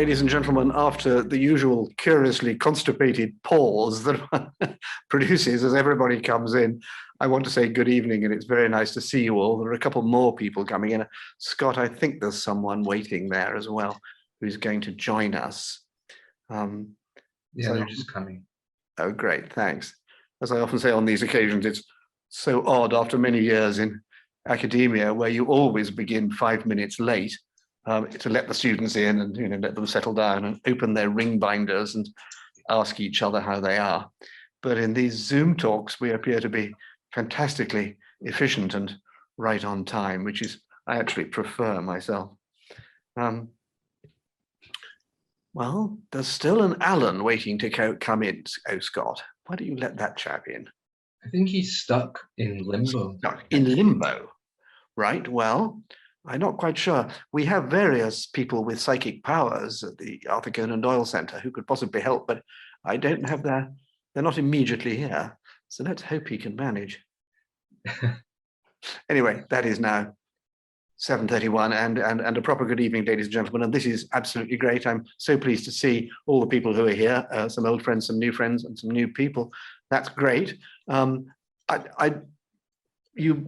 ladies and gentlemen, after the usual curiously constipated pause that produces as everybody comes in, I want to say good evening, and it's very nice to see you all. There are a couple more people coming in. Scott, I think there's someone waiting there as well who's going to join us. Yeah, they're just coming. Oh, great, thanks. As I often say on these occasions, it's so odd after many years in academia where you always begin 5 minutes late to let the students in and let them settle down and open their ring binders and ask each other how they are. But in these Zoom talks, we appear to be fantastically efficient and right on time, which is I actually prefer myself. Well, there's still an Alan waiting to come in. Oh, Scott, why don't you let that chap in? I think he's stuck in limbo. Stuck in limbo, right? Well, I'm not quite sure. We have various people with psychic powers at the Arthur Conan Doyle Center who could possibly help, but I don't have they're not immediately here. So let's hope he can manage. Anyway, that is now 7:31 and a proper good evening, ladies and gentlemen. And this is absolutely great. I'm so pleased to see all the people who are here, some old friends, some new friends, and some new people. That's great.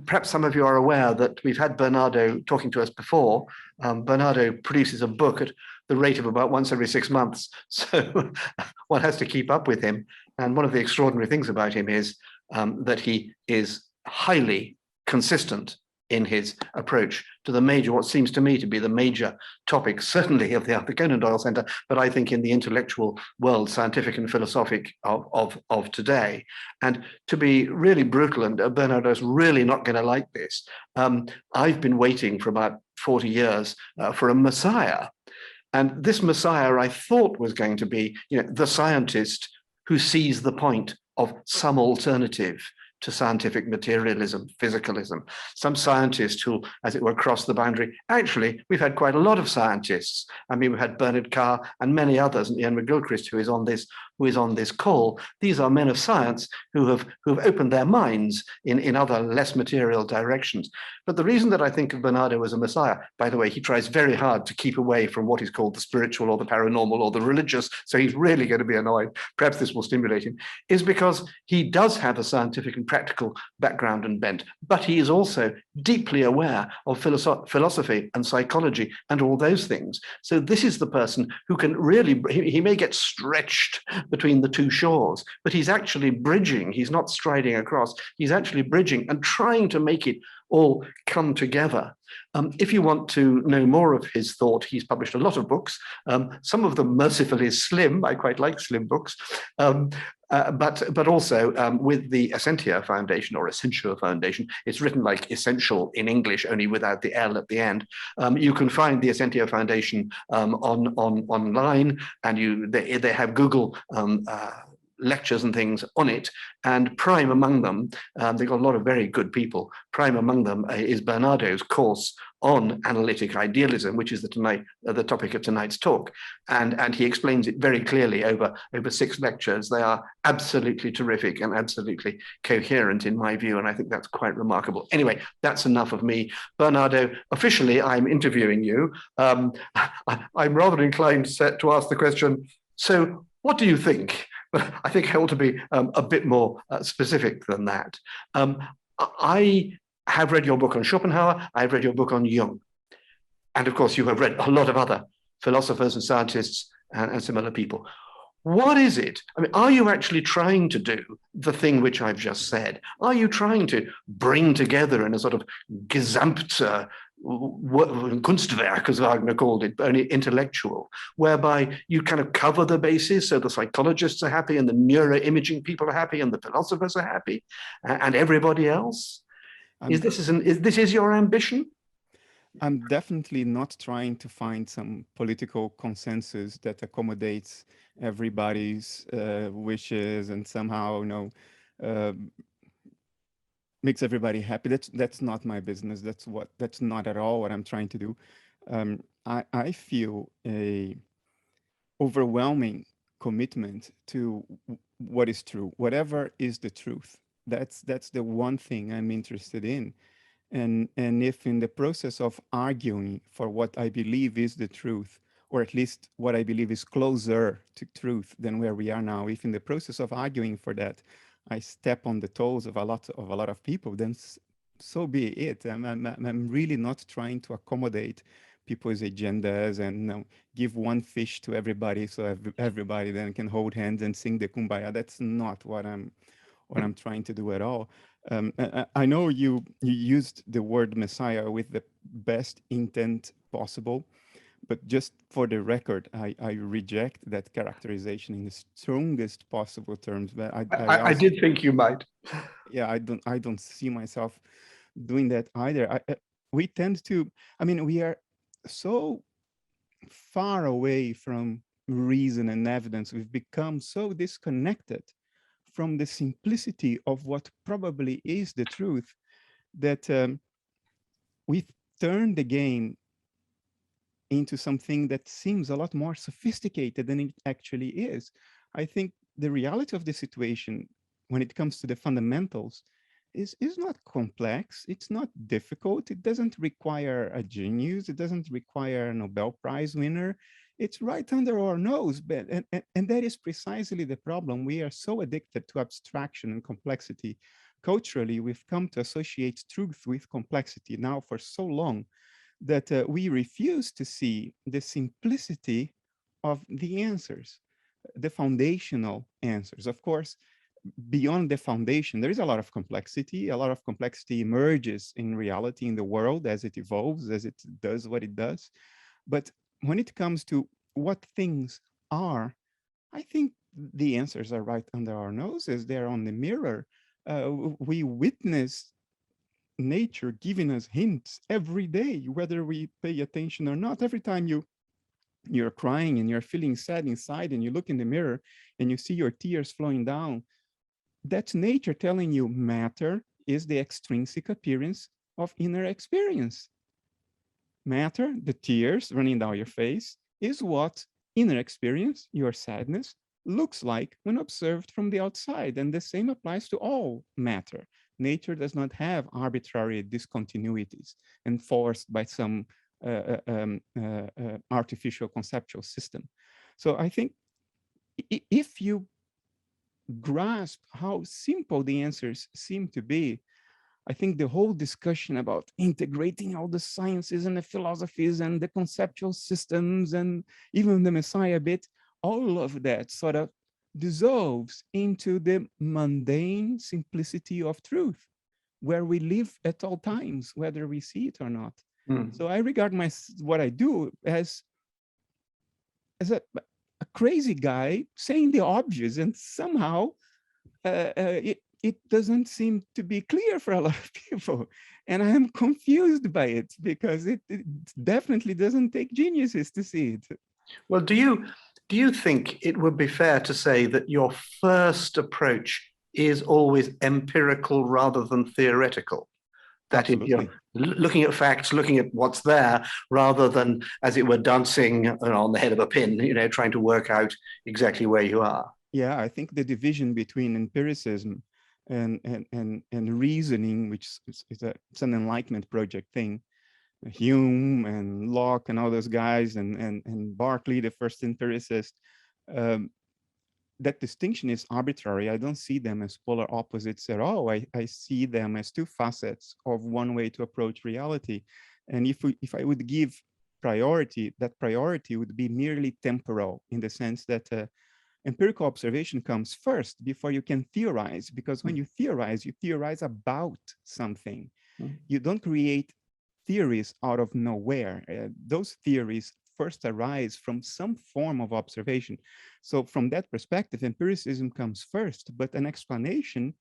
Perhaps some of you are aware that we've had Bernardo talking to us before. Bernardo produces a book at the rate of about once every 6 months. So one has to keep up with him. And one of the extraordinary things about him is that he is highly consistent in his approach to the what seems to me to be the major topic, certainly of the Arthur Conan Doyle Center, but I think in the intellectual world, scientific and philosophic of today. And to be really brutal, and Bernardo's really not going to like this, I've been waiting for about 40 years for a messiah. And this messiah I thought was going to be, the scientist who sees the point of some alternative to scientific materialism, physicalism, some scientist who, as it were, cross the boundary. Actually, we've had quite a lot of scientists. I mean, we've had Bernard Carr and many others, and Ian McGilchrist, who is on this call. These are men of science who have opened their minds in other less material directions. But the reason that I think of Bernardo as a messiah, by the way, he tries very hard to keep away from what is called the spiritual or the paranormal or the religious, so he's really going to be annoyed. Perhaps this will stimulate him, is because he does have a scientific and practical background and bent, but he is also deeply aware of philosophy and psychology and all those things. So this is the person who can really, he may get stretched between the two shores, but he's actually bridging. He's not striding across. He's actually bridging and trying to make it all come together. If you want to know more of his thought, he's published a lot of books, some of them mercifully slim. I quite like slim books. But also with the Essentia Foundation or Essentia Foundation, it's written like essential in English, only without the L at the end. You can find the Essentia Foundation online, and they have Google lectures and things on it, and prime among them, they've got a lot of very good people. Prime among them is Bernardo's course on analytic idealism, which is the topic of tonight's talk, and he explains it very clearly over 6 lectures. They are absolutely terrific and absolutely coherent in my view, and I think that's quite remarkable. Anyway, that's enough of me. Bernardo, officially I'm interviewing you. I'm rather inclined to ask the question, so what do you think? But I think I ought to be a bit more specific than that. I have read your book on Schopenhauer. I've read your book on Jung. And of course, you have read a lot of other philosophers and scientists and similar people. What is it? I mean, are you actually trying to do the thing which I've just said? Are you trying to bring together in a sort of Gesamte Kunstwerk, as Wagner called it, only intellectual, whereby you kind of cover the bases so the psychologists are happy and the neuroimaging people are happy and the philosophers are happy and everybody else? Is this your ambition? I'm definitely not trying to find some political consensus that accommodates everybody's wishes and somehow, makes everybody happy. That's not my business. That's not at all what I'm trying to do. I feel a overwhelming commitment to what is true, whatever is the truth. That's the one thing I'm interested in. And if in the process of arguing for what I believe is the truth, or at least what I believe is closer to truth than where we are now. If in the process of arguing for that, I step on the toes of a lot of people, then so be it. I'm really not trying to accommodate people's agendas and give one fish to everybody so everybody then can hold hands and sing the kumbaya. That's not what I'm trying to do at all. I know you used the word Messiah with the best intent possible, but just for the record, I reject that characterization in the strongest possible terms. But I did think you might. Yeah, I don't see myself doing that either. We tend to, I mean, we are so far away from reason and evidence. We've become so disconnected from the simplicity of what probably is the truth that we've turned the game into something that seems a lot more sophisticated than it actually is. I think the reality of the situation when it comes to the fundamentals is not complex. It's not difficult. It doesn't require a genius. It doesn't require a Nobel Prize winner. It's right under our nose. But, and that is precisely the problem. We are so addicted to abstraction and complexity. Culturally, we've come to associate truth with complexity now for so long that we refuse to see the simplicity of the answers, the foundational answers. Of course, beyond the foundation, there is a lot of complexity. A lot of complexity emerges in reality, in the world, as it evolves, as it does what it does. But when it comes to what things are, I think the answers are right under our noses. They're on the mirror. We witness nature giving us hints every day, whether we pay attention or not. Every time you're crying and you're feeling sad inside and you look in the mirror and you see your tears flowing down, that's nature telling you matter is the extrinsic appearance of inner experience. Matter, the tears running down your face, is what inner experience, your sadness, looks like when observed from the outside. And the same applies to all matter. Nature does not have arbitrary discontinuities enforced by some artificial conceptual system. So I think if you grasp how simple the answers seem to be, I think the whole discussion about integrating all the sciences and the philosophies and the conceptual systems and even the Messiah bit, all of that sort of dissolves into the mundane simplicity of truth, where we live at all times, whether we see it or not. So I regard what I do as a crazy guy saying the obvious, and somehow it doesn't seem to be clear for a lot of people. And I am confused by it because it definitely doesn't take geniuses to see it. Well, do you think it would be fair to say that your first approach is always empirical rather than theoretical? That is, you're looking at facts, looking at what's there, rather than, as it were, dancing on the head of a pin, trying to work out exactly where you are. Yeah, I think the division between empiricism and reasoning, which it's an Enlightenment project thing, Hume and Locke and all those guys, and Berkeley, the first empiricist, that distinction is arbitrary. I don't see them as polar opposites at all. I see them as two facets of one way to approach reality. And if I would give priority, that priority would be merely temporal, in the sense that empirical observation comes first before you can theorize, because when you theorize about something. You don't create theories out of nowhere. Those theories first arise from some form of observation. So from that perspective, empiricism comes first, but an explanation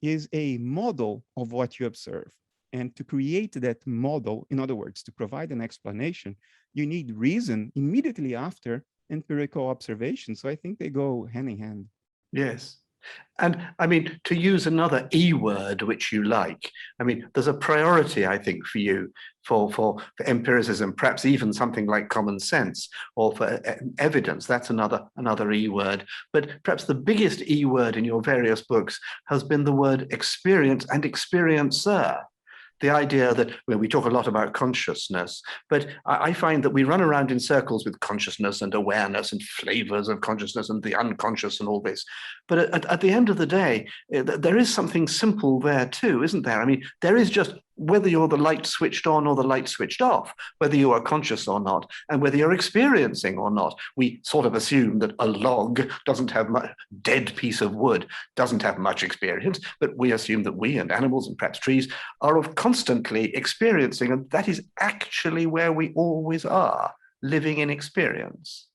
is a model of what you observe. And to create that model, in other words, to provide an explanation, you need reason immediately after empirical observation. So I think they go hand in hand. Yes. And I mean, to use another E word, which you like, I mean, there's a priority, I think, for you for empiricism, perhaps even something like common sense, or for evidence. That's another E word. But perhaps the biggest E word in your various books has been the word experience and experiencer. The idea that we talk a lot about consciousness, but I find that we run around in circles with consciousness and awareness and flavors of consciousness and the unconscious and all this. But at the end of the day, there is something simple there too, isn't there? I mean, there is just whether you're the light switched on or the light switched off, whether you are conscious or not, and whether you're experiencing or not. We sort of assume that a log doesn't have much, dead piece of wood doesn't have much experience, but we assume that we and animals and perhaps trees are of constantly experiencing, and that is actually where we always are, living in experience.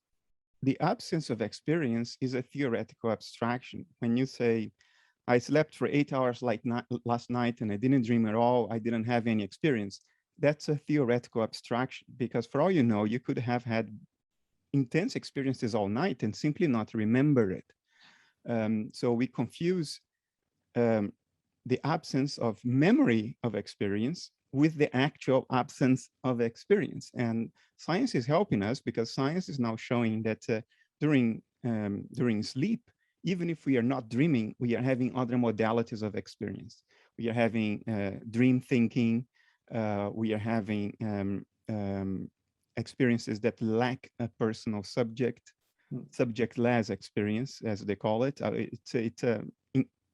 The absence of experience is a theoretical abstraction. When you say, I slept for 8 hours last night and I didn't dream at all, I didn't have any experience, that's a theoretical abstraction, because for all you know, you could have had intense experiences all night and simply not remember it. So we confuse the absence of memory of experience with the actual absence of experience. And science is helping us, because science is now showing that during sleep, even if we are not dreaming, we are having other modalities of experience. We are having dream thinking. We are having experiences that lack a personal subject, subject-less experience, as they call it. It's an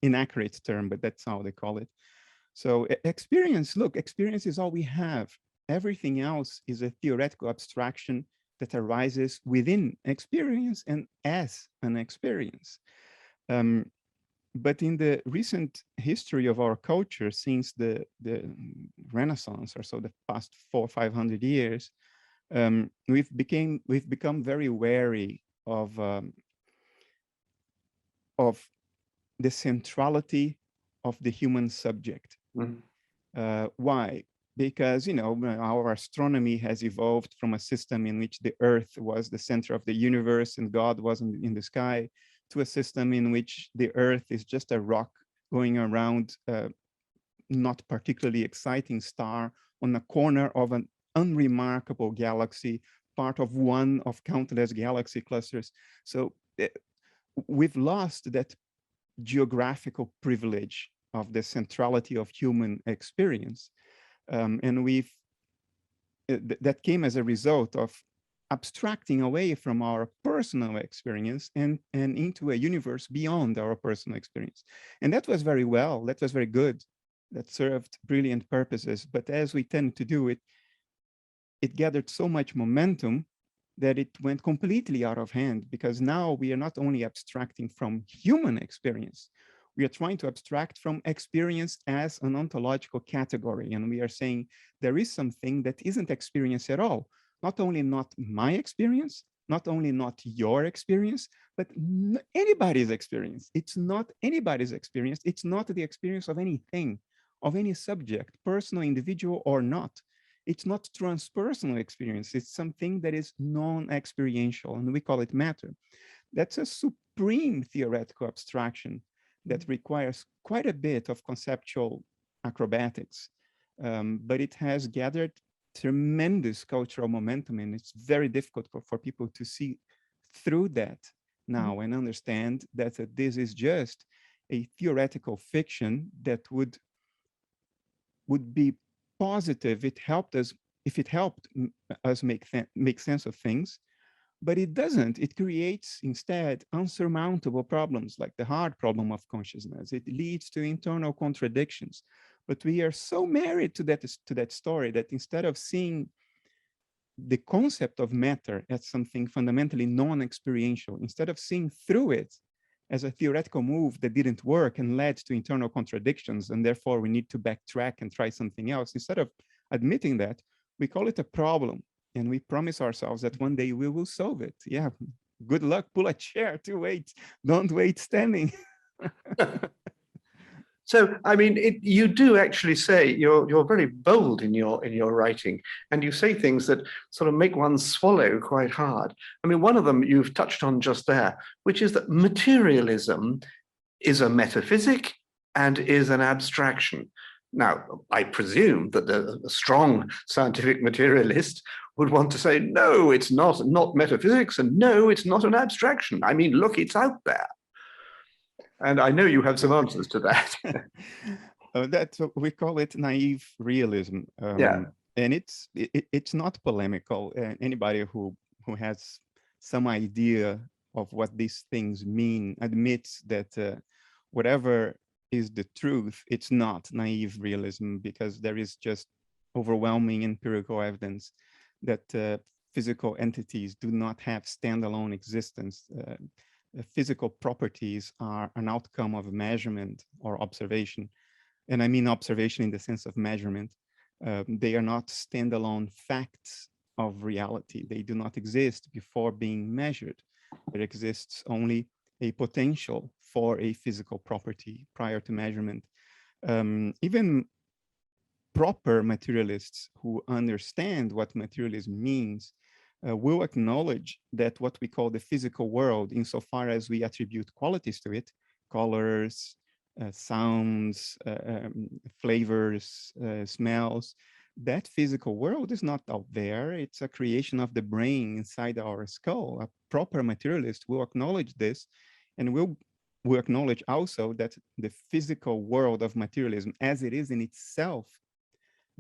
inaccurate term, but that's how they call it. So experience, look, experience is all we have. Everything else is a theoretical abstraction that arises within experience and as an experience. But in the recent history of our culture, since the Renaissance, or so the past 400 or 500 years, we've become very wary of the centrality of the human subject. Mm-hmm. Why? Because, you know, our astronomy has evolved from a system in which the Earth was the center of the universe and God was in the sky, to a system in which the Earth is just a rock going around, not particularly exciting star on a corner of an unremarkable galaxy, part of one of countless galaxy clusters. So we've lost that geographical privilege of the centrality of human experience. And that came as a result of abstracting away from our personal experience and into a universe beyond our personal experience. And that was very well, that was very good, that served brilliant purposes. But as we tend to do it, it gathered so much momentum that it went completely out of hand, because now we are not only abstracting from human experience, we are trying to abstract from experience as an ontological category. And we are saying there is something that isn't experience at all. Not only not my experience, not only not your experience, but anybody's experience. It's not anybody's experience. It's not the experience of anything, of any subject, personal, individual, or not. It's not transpersonal experience. It's something that is non-experiential, and we call it matter. That's a supreme theoretical abstraction that requires quite a bit of conceptual acrobatics, but it has gathered tremendous cultural momentum, and it's very difficult for people to see through that now and understand that this is just a theoretical fiction that would be positive. It helped us, if it helped us make sense of things, but it doesn't. It creates instead unsurmountable problems, like the hard problem of consciousness. It leads to internal contradictions. But we are so married to that story that instead of seeing the concept of matter as something fundamentally non-experiential, instead of seeing through it as a theoretical move that didn't work and led to internal contradictions, and therefore we need to backtrack and try something else, instead of admitting that, we call it a problem. And we promise ourselves that one day we will solve it. Yeah, good luck, pull a chair to wait. Don't wait standing. So, I mean, you do actually say, you're very bold in your writing, and you say things that sort of make one swallow quite hard. I mean, one of them you've touched on just there, which is that materialism is a metaphysic and is an abstraction. Now, I presume that a strong scientific materialist would want to say, no, it's not metaphysics, and no, it's not an abstraction. I mean, look, it's out there. And I know you have some answers to that. That's we call it naive realism. Yeah. And it's not polemical. Anybody who has some idea of what these things mean admits that whatever is the truth, it's not naive realism, because there is just overwhelming empirical evidence that physical entities do not have standalone existence. Physical properties are an outcome of measurement or observation. And I mean observation in the sense of measurement. They are not standalone facts of reality. They do not exist before being measured. There exists only a potential for a physical property prior to measurement. Even proper materialists who understand what materialism means will acknowledge that what we call the physical world, insofar as we attribute qualities to it, colors, sounds, flavors, smells, that physical world is not out there. It's a creation of the brain inside our skull. A proper materialist will acknowledge this, and will acknowledge also that the physical world of materialism, as it is in itself,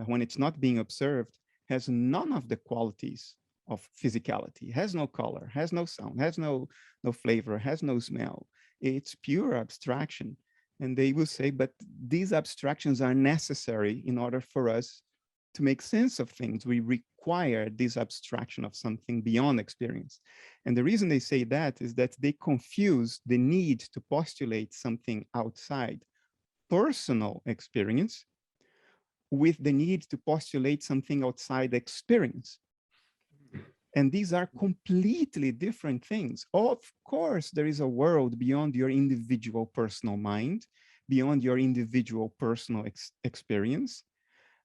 when it's not being observed, has none of the qualities of physicality, has no color, has no sound, has no flavor, has no smell. It's pure abstraction. And they will say, but these abstractions are necessary in order for us to make sense of things. We require this abstraction of something beyond experience. And the reason they say that is that they confuse the need to postulate something outside personal experience with the need to postulate something outside experience. And these are completely different things. Of course, there is a world beyond your individual personal mind, beyond your individual personal experience.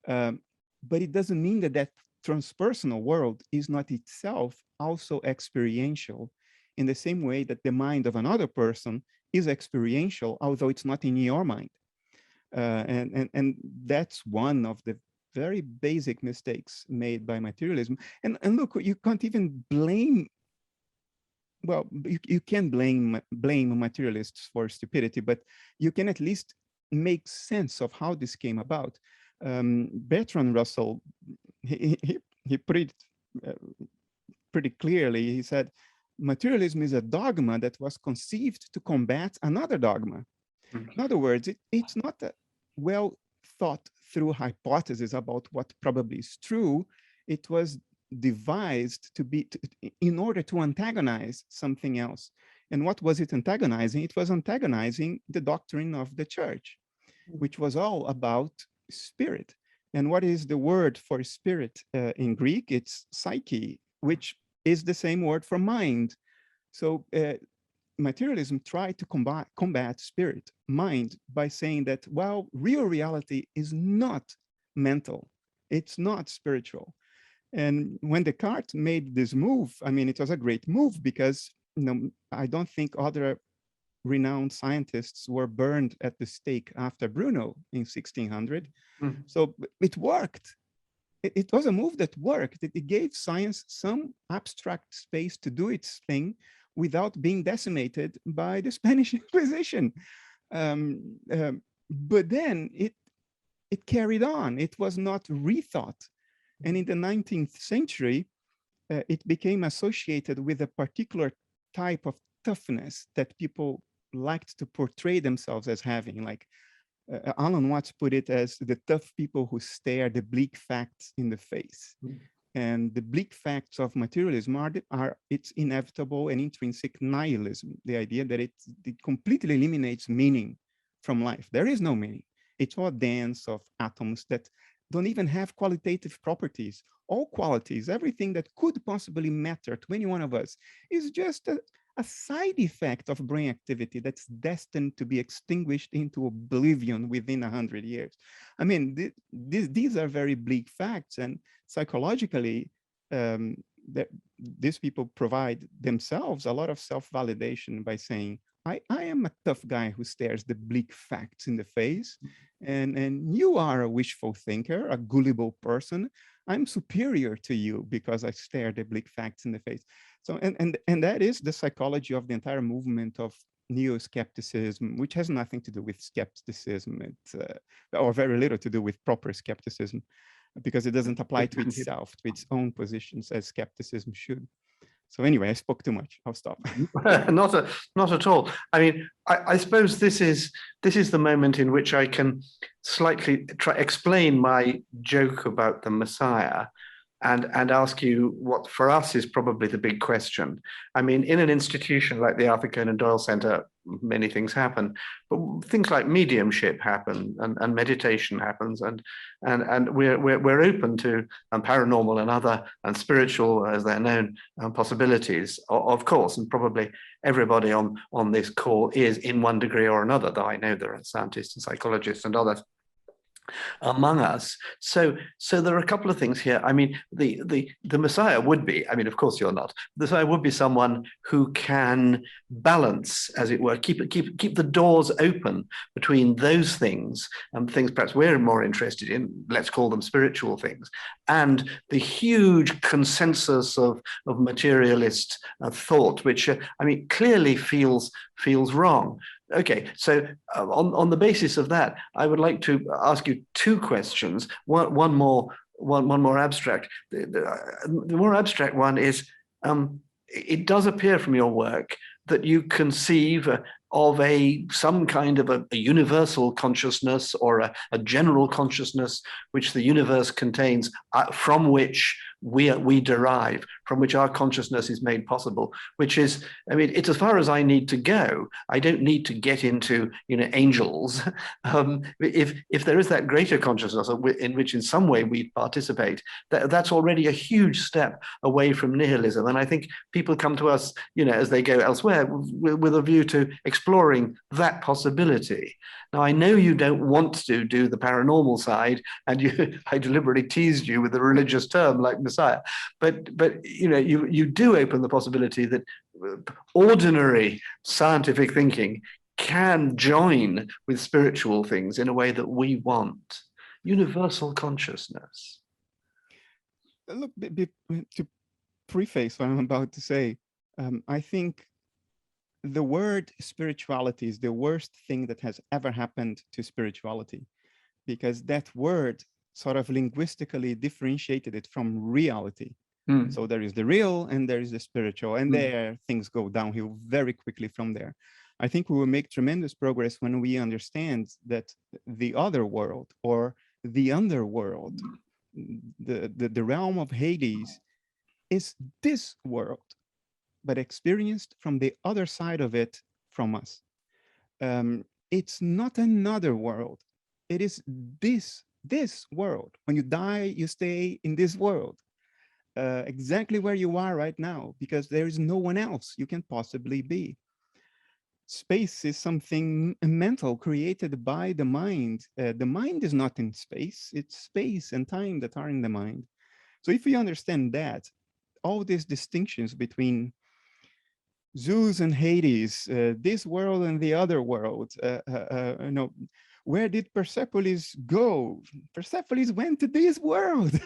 But it doesn't mean that that transpersonal world is not itself also experiential, in the same way that the mind of another person is experiential, although it's not in your mind. And that's one of the very basic mistakes made by materialism. And look, you can't even blame, well, you can blame materialists for stupidity, but you can at least make sense of how this came about. Bertrand Russell, he put it pretty clearly. He said, materialism is a dogma that was conceived to combat another dogma. In other words, it's not a well thought through hypothesis about what probably is true. It was devised in order to antagonize something else. And what was it antagonizing? It was antagonizing the doctrine of the church, which was all about spirit. And what is the word for spirit in Greek? It's psyche, which is the same word for mind. So materialism tried to combat spirit, mind, by saying that, well, real reality is not mental, it's not spiritual. And when Descartes made this move, I mean, it was a great move, because I don't think other renowned scientists were burned at the stake after Bruno in 1600. So it worked. It was a move that worked. It gave science some abstract space to do its thing without being decimated by the Spanish Inquisition. But then it carried on. It was not rethought. And in the 19th century, it became associated with a particular type of toughness that people liked to portray themselves as having. Like Alan Watts put it as the tough people who stare the bleak facts in the face. And the bleak facts of materialism are its inevitable and intrinsic nihilism, the idea that it completely eliminates meaning from life. There is no meaning. It's all a dance of atoms that don't even have qualitative properties. All qualities, everything that could possibly matter to any one of us, is just a side effect of brain activity that's destined to be extinguished into oblivion within 100 years. I mean, these are very bleak facts, and psychologically, these people provide themselves a lot of self-validation by saying, I am a tough guy who stares the bleak facts in the face, and you are a wishful thinker, a gullible person. I'm superior to you because I stare the bleak facts in the face. So, and that is the psychology of the entire movement of neo-skepticism, which has nothing to do with skepticism, or very little to do with proper skepticism, because it doesn't apply to itself, to its own positions, as skepticism should. So anyway, I spoke too much. I'll stop. Not at all. I mean, I suppose this is the moment in which I can slightly explain my joke about the Messiah, and ask you what for us is probably the big question. I mean, in an institution like the Arthur Conan Doyle Center, many things happen, but things like mediumship happen, and meditation happens, and we're open to paranormal and other and spiritual, as they're known, possibilities, of course, and probably everybody on this call is in one degree or another, though I know there are scientists and psychologists and others among us. So there are a couple of things here. I mean, the Messiah would be, I mean, of course you're not, the Messiah would be someone who can balance, as it were, keep the doors open between those things and things perhaps we're more interested in, let's call them spiritual things, and the huge consensus of materialist thought, which I mean clearly feels wrong. Okay, so on the basis of that, I would like to ask you two questions. One more abstract. The more abstract one is, it does appear from your work that you conceive of some kind of a universal consciousness, or a general consciousness which the universe contains, from which we derive, from which our consciousness is made possible, which is, I mean, it's as far as I need to go. I don't need to get into, angels. If there is that greater consciousness in which in some way we participate, that's already a huge step away from nihilism. And I think people come to us, as they go elsewhere, with a view to exploring that possibility. Now, I know you don't want to do the paranormal side, and I deliberately teased you with a religious term like Messiah, but you do open the possibility that ordinary scientific thinking can join with spiritual things in a way that we want. Universal consciousness. Look, to preface what I'm about to say, I think the word spirituality is the worst thing that has ever happened to spirituality, because that word sort of linguistically differentiated it from reality. So there is the real and there is the spiritual, and there things go downhill very quickly from there. I think we will make tremendous progress when we understand that the other world, or the underworld, the realm of Hades, is this world, but experienced from the other side of it, from us. It's not another world. It is this world. When you die, you stay in this world, exactly where you are right now, because there is no one else you can possibly be. Space is something mental created by the mind. The mind is not in space. It's space and time that are in the mind. So if we understand that, all these distinctions between Zeus and Hades, this world and the other world, where did Persepolis go? Persepolis went to this world,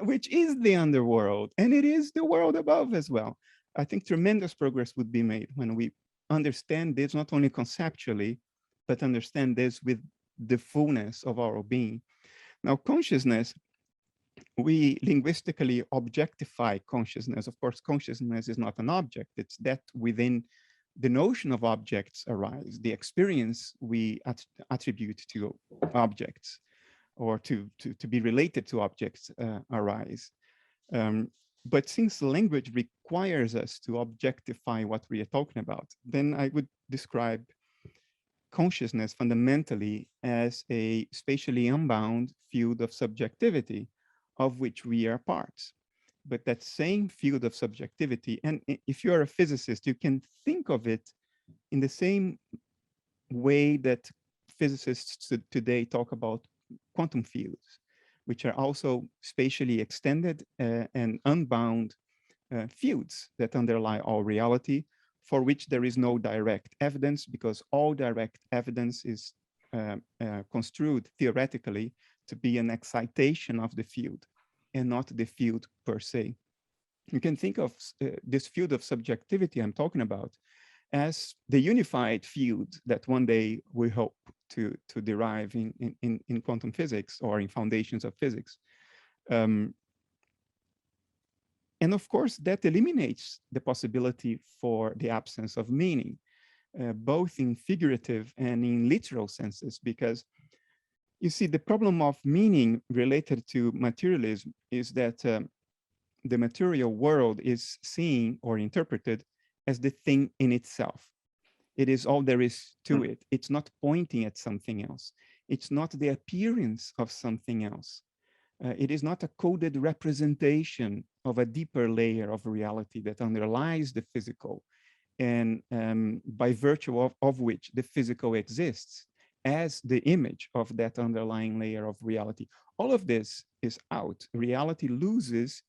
which is the underworld, and it is the world above as well. I think tremendous progress would be made when we understand this, not only conceptually, but understand this with the fullness of our being. Now, consciousness, we linguistically objectify consciousness. Of course, consciousness is not an object. It's that within the notion of objects arise, the experience we attribute to objects, or to be related to objects arise. But since language requires us to objectify what we are talking about, then I would describe consciousness fundamentally as a spatially unbound field of subjectivity, of which we are parts. But that same field of subjectivity, and if you're a physicist, you can think of it in the same way that physicists today talk about quantum fields, which are also spatially extended and unbound fields that underlie all reality, for which there is no direct evidence, because all direct evidence is construed theoretically to be an excitation of the field and not the field per se. You can think of this field of subjectivity I'm talking about as the unified field that one day we hope to derive in quantum physics or in foundations of physics. And of course, that eliminates the possibility for the absence of meaning, both in figurative and in literal senses, because you see, the problem of meaning related to materialism is that the material world is seen or interpreted as the thing in itself. It is all there is to it. It's not pointing at something else. It's not the appearance of something else. It is not a coded representation of a deeper layer of reality that underlies the physical, and by virtue of which the physical exists as the image of that underlying layer of reality. All of this is out. Reality loses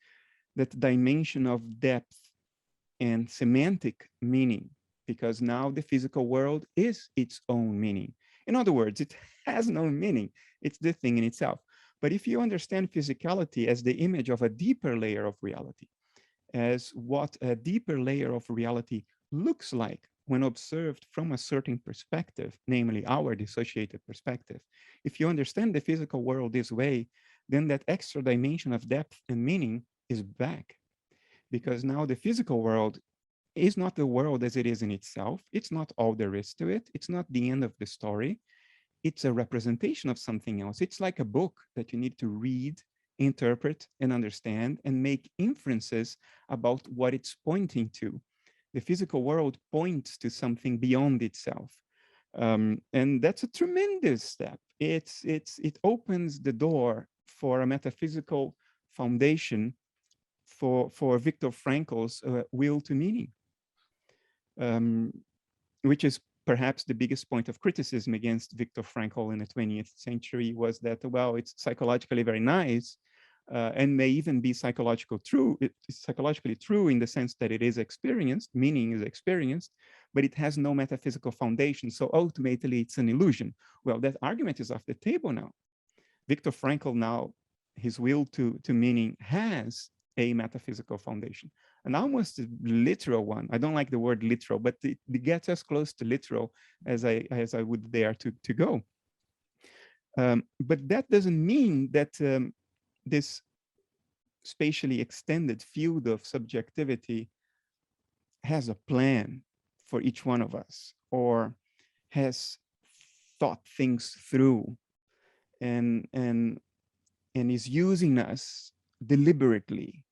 that dimension of depth and semantic meaning, because now the physical world is its own meaning. In other words, it has no meaning. It's the thing in itself. But if you understand physicality as the image of a deeper layer of reality, as what a deeper layer of reality looks like when observed from a certain perspective, namely our dissociated perspective, if you understand the physical world this way, then that extra dimension of depth and meaning is back. Because now the physical world is not the world as it is in itself. It's not all there is to it. It's not the end of the story. It's a representation of something else. It's like a book that you need to read, interpret, and understand, and make inferences about what it's pointing to. The physical world points to something beyond itself. And that's a tremendous step. It opens the door for a metaphysical foundation for Viktor Frankl's will to meaning, which is perhaps the biggest point of criticism against Viktor Frankl in the 20th century, was that, well, it's psychologically very nice, and may even be psychologically true in the sense that it is experienced, meaning is experienced, but it has no metaphysical foundation. So ultimately, it's an illusion. Well, that argument is off the table now. Viktor Frankl now, his will to meaning has a metaphysical foundation, an almost literal one. I don't like the word literal, but it gets as close to literal as I would dare to go. But that doesn't mean that this spatially extended field of subjectivity has a plan for each one of us, or has thought things through and is using us deliberately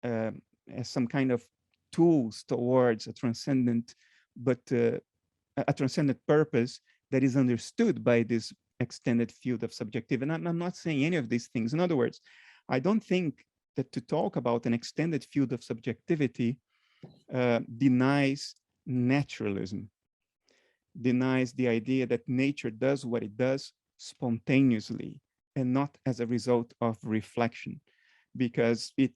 as some kind of tools towards a transcendent, but a transcendent purpose that is understood by this extended field of subjectivity. And I'm not saying any of these things. In other words, I don't think that to talk about an extended field of subjectivity denies naturalism, denies the idea that nature does what it does spontaneously and not as a result of reflection, because it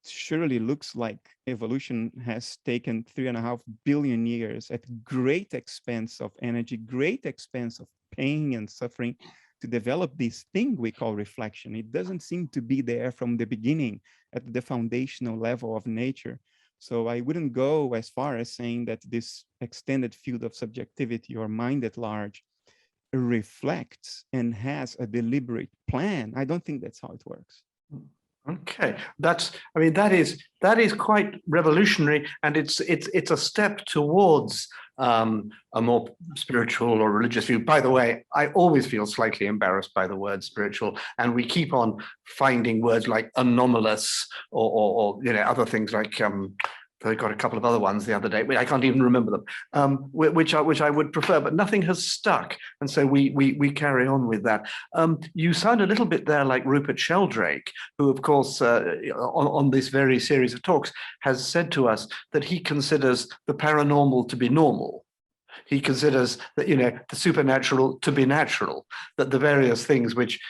surely looks like evolution has taken 3.5 billion years at great expense of energy, great expense of pain and suffering to develop this thing we call reflection. It doesn't seem to be there from the beginning at the foundational level of nature. So I wouldn't go as far as saying that this extended field of subjectivity or mind at large reflects and has a deliberate plan. I don't think that's how it works. Okay, that is quite revolutionary, and it's a step towards a more spiritual or religious view. By the way, I always feel slightly embarrassed by the word spiritual, and we keep on finding words like anomalous or other things like I got a couple of other ones the other day. I can't even remember them, which I would prefer, but nothing has stuck, and so we carry on with that. You sound a little bit there like Rupert Sheldrake, who, of course, on this very series of talks, has said to us that he considers the paranormal to be normal. He considers that, the supernatural to be natural, that the various things which,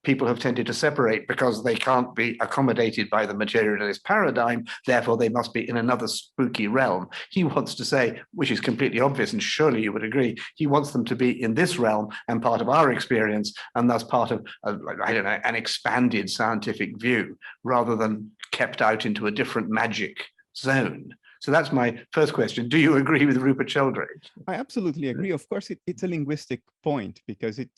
people have tended to separate because they can't be accommodated by the materialist paradigm, therefore they must be in another spooky realm. He wants to say, which is completely obvious, and surely you would agree, he wants them to be in this realm and part of our experience, and thus part of, an expanded scientific view, rather than kept out into a different magic zone. So that's my first question. Do you agree with Rupert Sheldrake? I absolutely agree. Of course, it's a linguistic point because it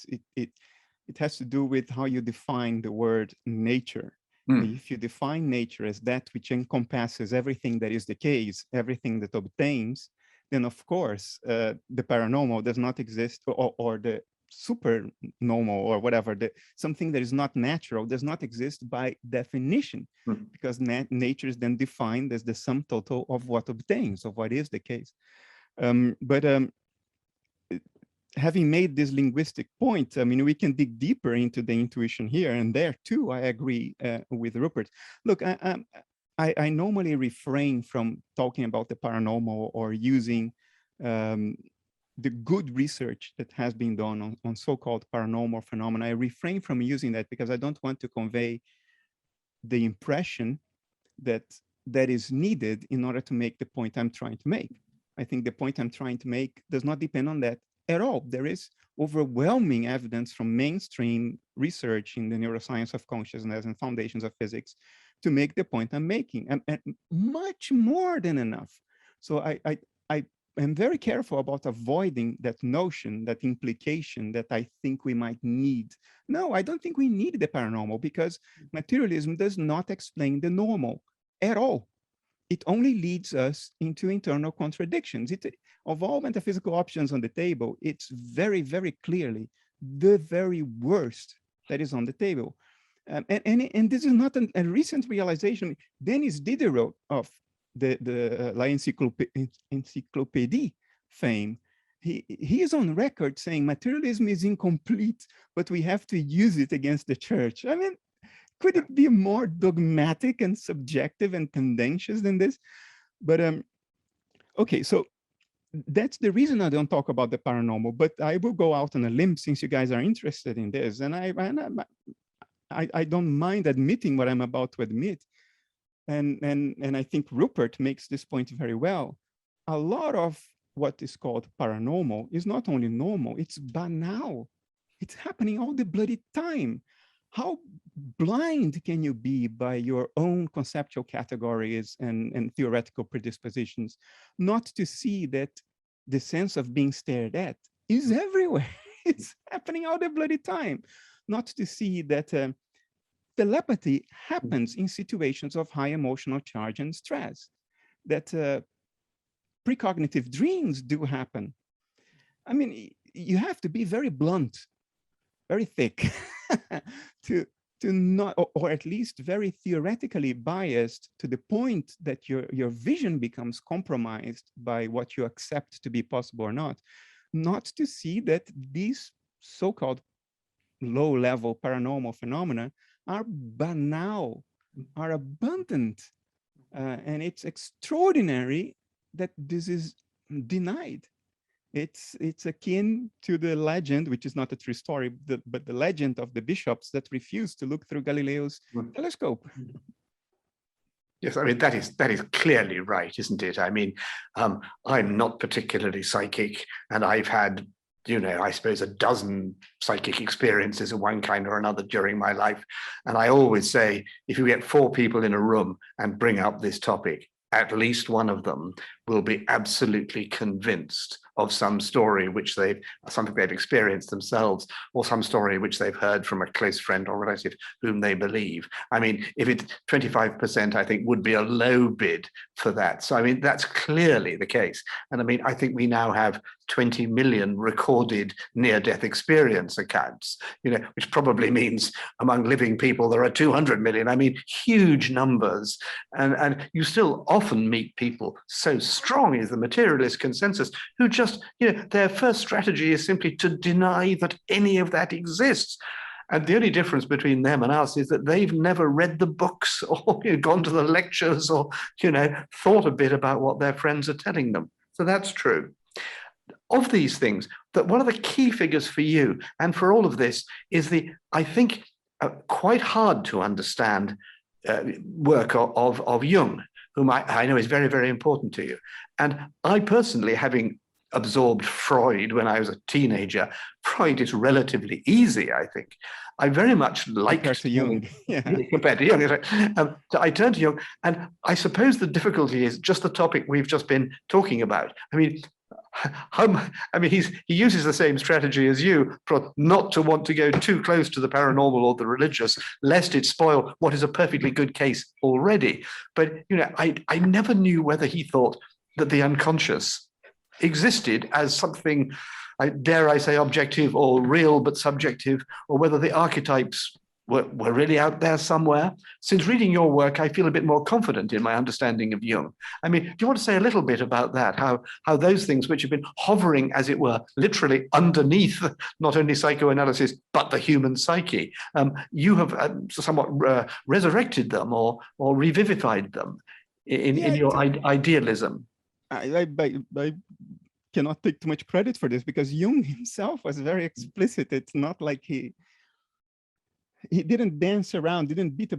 has to do with how you define the word nature. If you define nature as that which encompasses everything that is the case, everything that obtains, then of course the paranormal does not exist, or the super normal or whatever, something that is not natural does not exist by definition, because nature is then defined as the sum total of what obtains, of what is the case. Having made this linguistic point, I mean, we can dig deeper into the intuition here, and there too, I agree with Rupert. Look, I normally refrain from talking about the paranormal or using the good research that has been done on so-called paranormal phenomena. I refrain from using that because I don't want to convey the impression that is needed in order to make the point I'm trying to make. I think the point I'm trying to make does not depend on that at all. There is overwhelming evidence from mainstream research in the neuroscience of consciousness and foundations of physics to make the point I'm making, and much more than enough. So I am very careful about avoiding that notion, that implication that I think we might need. No, I don't think we need the paranormal, because materialism does not explain the normal at all. It only leads us into internal contradictions. Of all metaphysical options on the table, it's very, very clearly the very worst that is on the table. And this is not a recent realization. Denis Diderot of the La Encyclopédie fame, he is on record saying materialism is incomplete, but we have to use it against the church. I mean, could it be more dogmatic and subjective and tendentious than this? But okay, so that's the reason I don't talk about the paranormal, but I will go out on a limb since you guys are interested in this, and I don't mind admitting what I'm about to admit. And I think Rupert makes this point very well. A lot of what is called paranormal is not only normal, it's banal. It's happening all the bloody time. How blind can you be by your own conceptual categories and theoretical predispositions not to see that the sense of being stared at is everywhere? It's happening all the bloody time. Not to see that telepathy happens in situations of high emotional charge and stress, that precognitive dreams do happen. I mean, you have to be very blunt, very thick to not, or at least very theoretically biased to the point that your vision becomes compromised by what you accept to be possible or not to see that these so-called low-level paranormal phenomena are banal, are abundant, and it's extraordinary that this is denied. It's akin to the legend, which is not a true story, but the legend of the bishops that refused to look through Galileo's telescope. Yes, I mean, that is clearly right, isn't it? I mean, I'm not particularly psychic, and I've had, you know, I suppose a dozen psychic experiences of one kind or another during my life. And I always say, if you get 4 people in a room and bring up this topic, at least one of them will be absolutely convinced of some story something they've experienced themselves, or some story which they've heard from a close friend or relative whom they believe. I mean, if it's 25%, I think would be a low bid for that. So, I mean, that's clearly the case. And I mean, I think we now have 20 million recorded near-death experience accounts, you know, which probably means among living people, there are 200 million. I mean, huge numbers. And you still often meet people, so strong is the materialist consensus, who just, you know, their first strategy is simply to deny that any of that exists. And the only difference between them and us is that they've never read the books or, you know, gone to the lectures or, you know, thought a bit about what their friends are telling them. So that's true. Of these things, that one of the key figures for you and for all of this is the, I think, quite hard to understand work of Jung, whom I know is very, very important to you. And I personally, having absorbed Freud when I was a teenager point, it's relatively easy, I think. I very much like compared to Jung. Yeah. Compared to Jung. So I turn to Jung, and I suppose the difficulty is just the topic we've just been talking about. I mean, he uses the same strategy as you, not to want to go too close to the paranormal or the religious, lest it spoil what is a perfectly good case already. But I never knew whether he thought that the unconscious existed as something, dare I say, objective or real but subjective, or whether the archetypes were really out there somewhere. Since reading your work, I feel a bit more confident in my understanding of Jung. I mean, do you want to say a little bit about that? How those things which have been hovering, as it were, literally underneath not only psychoanalysis, but the human psyche, you have somewhat resurrected them or revivified them in your idealism. I cannot take too much credit for this, because Jung himself was very explicit. It's not like he didn't dance around, didn't beat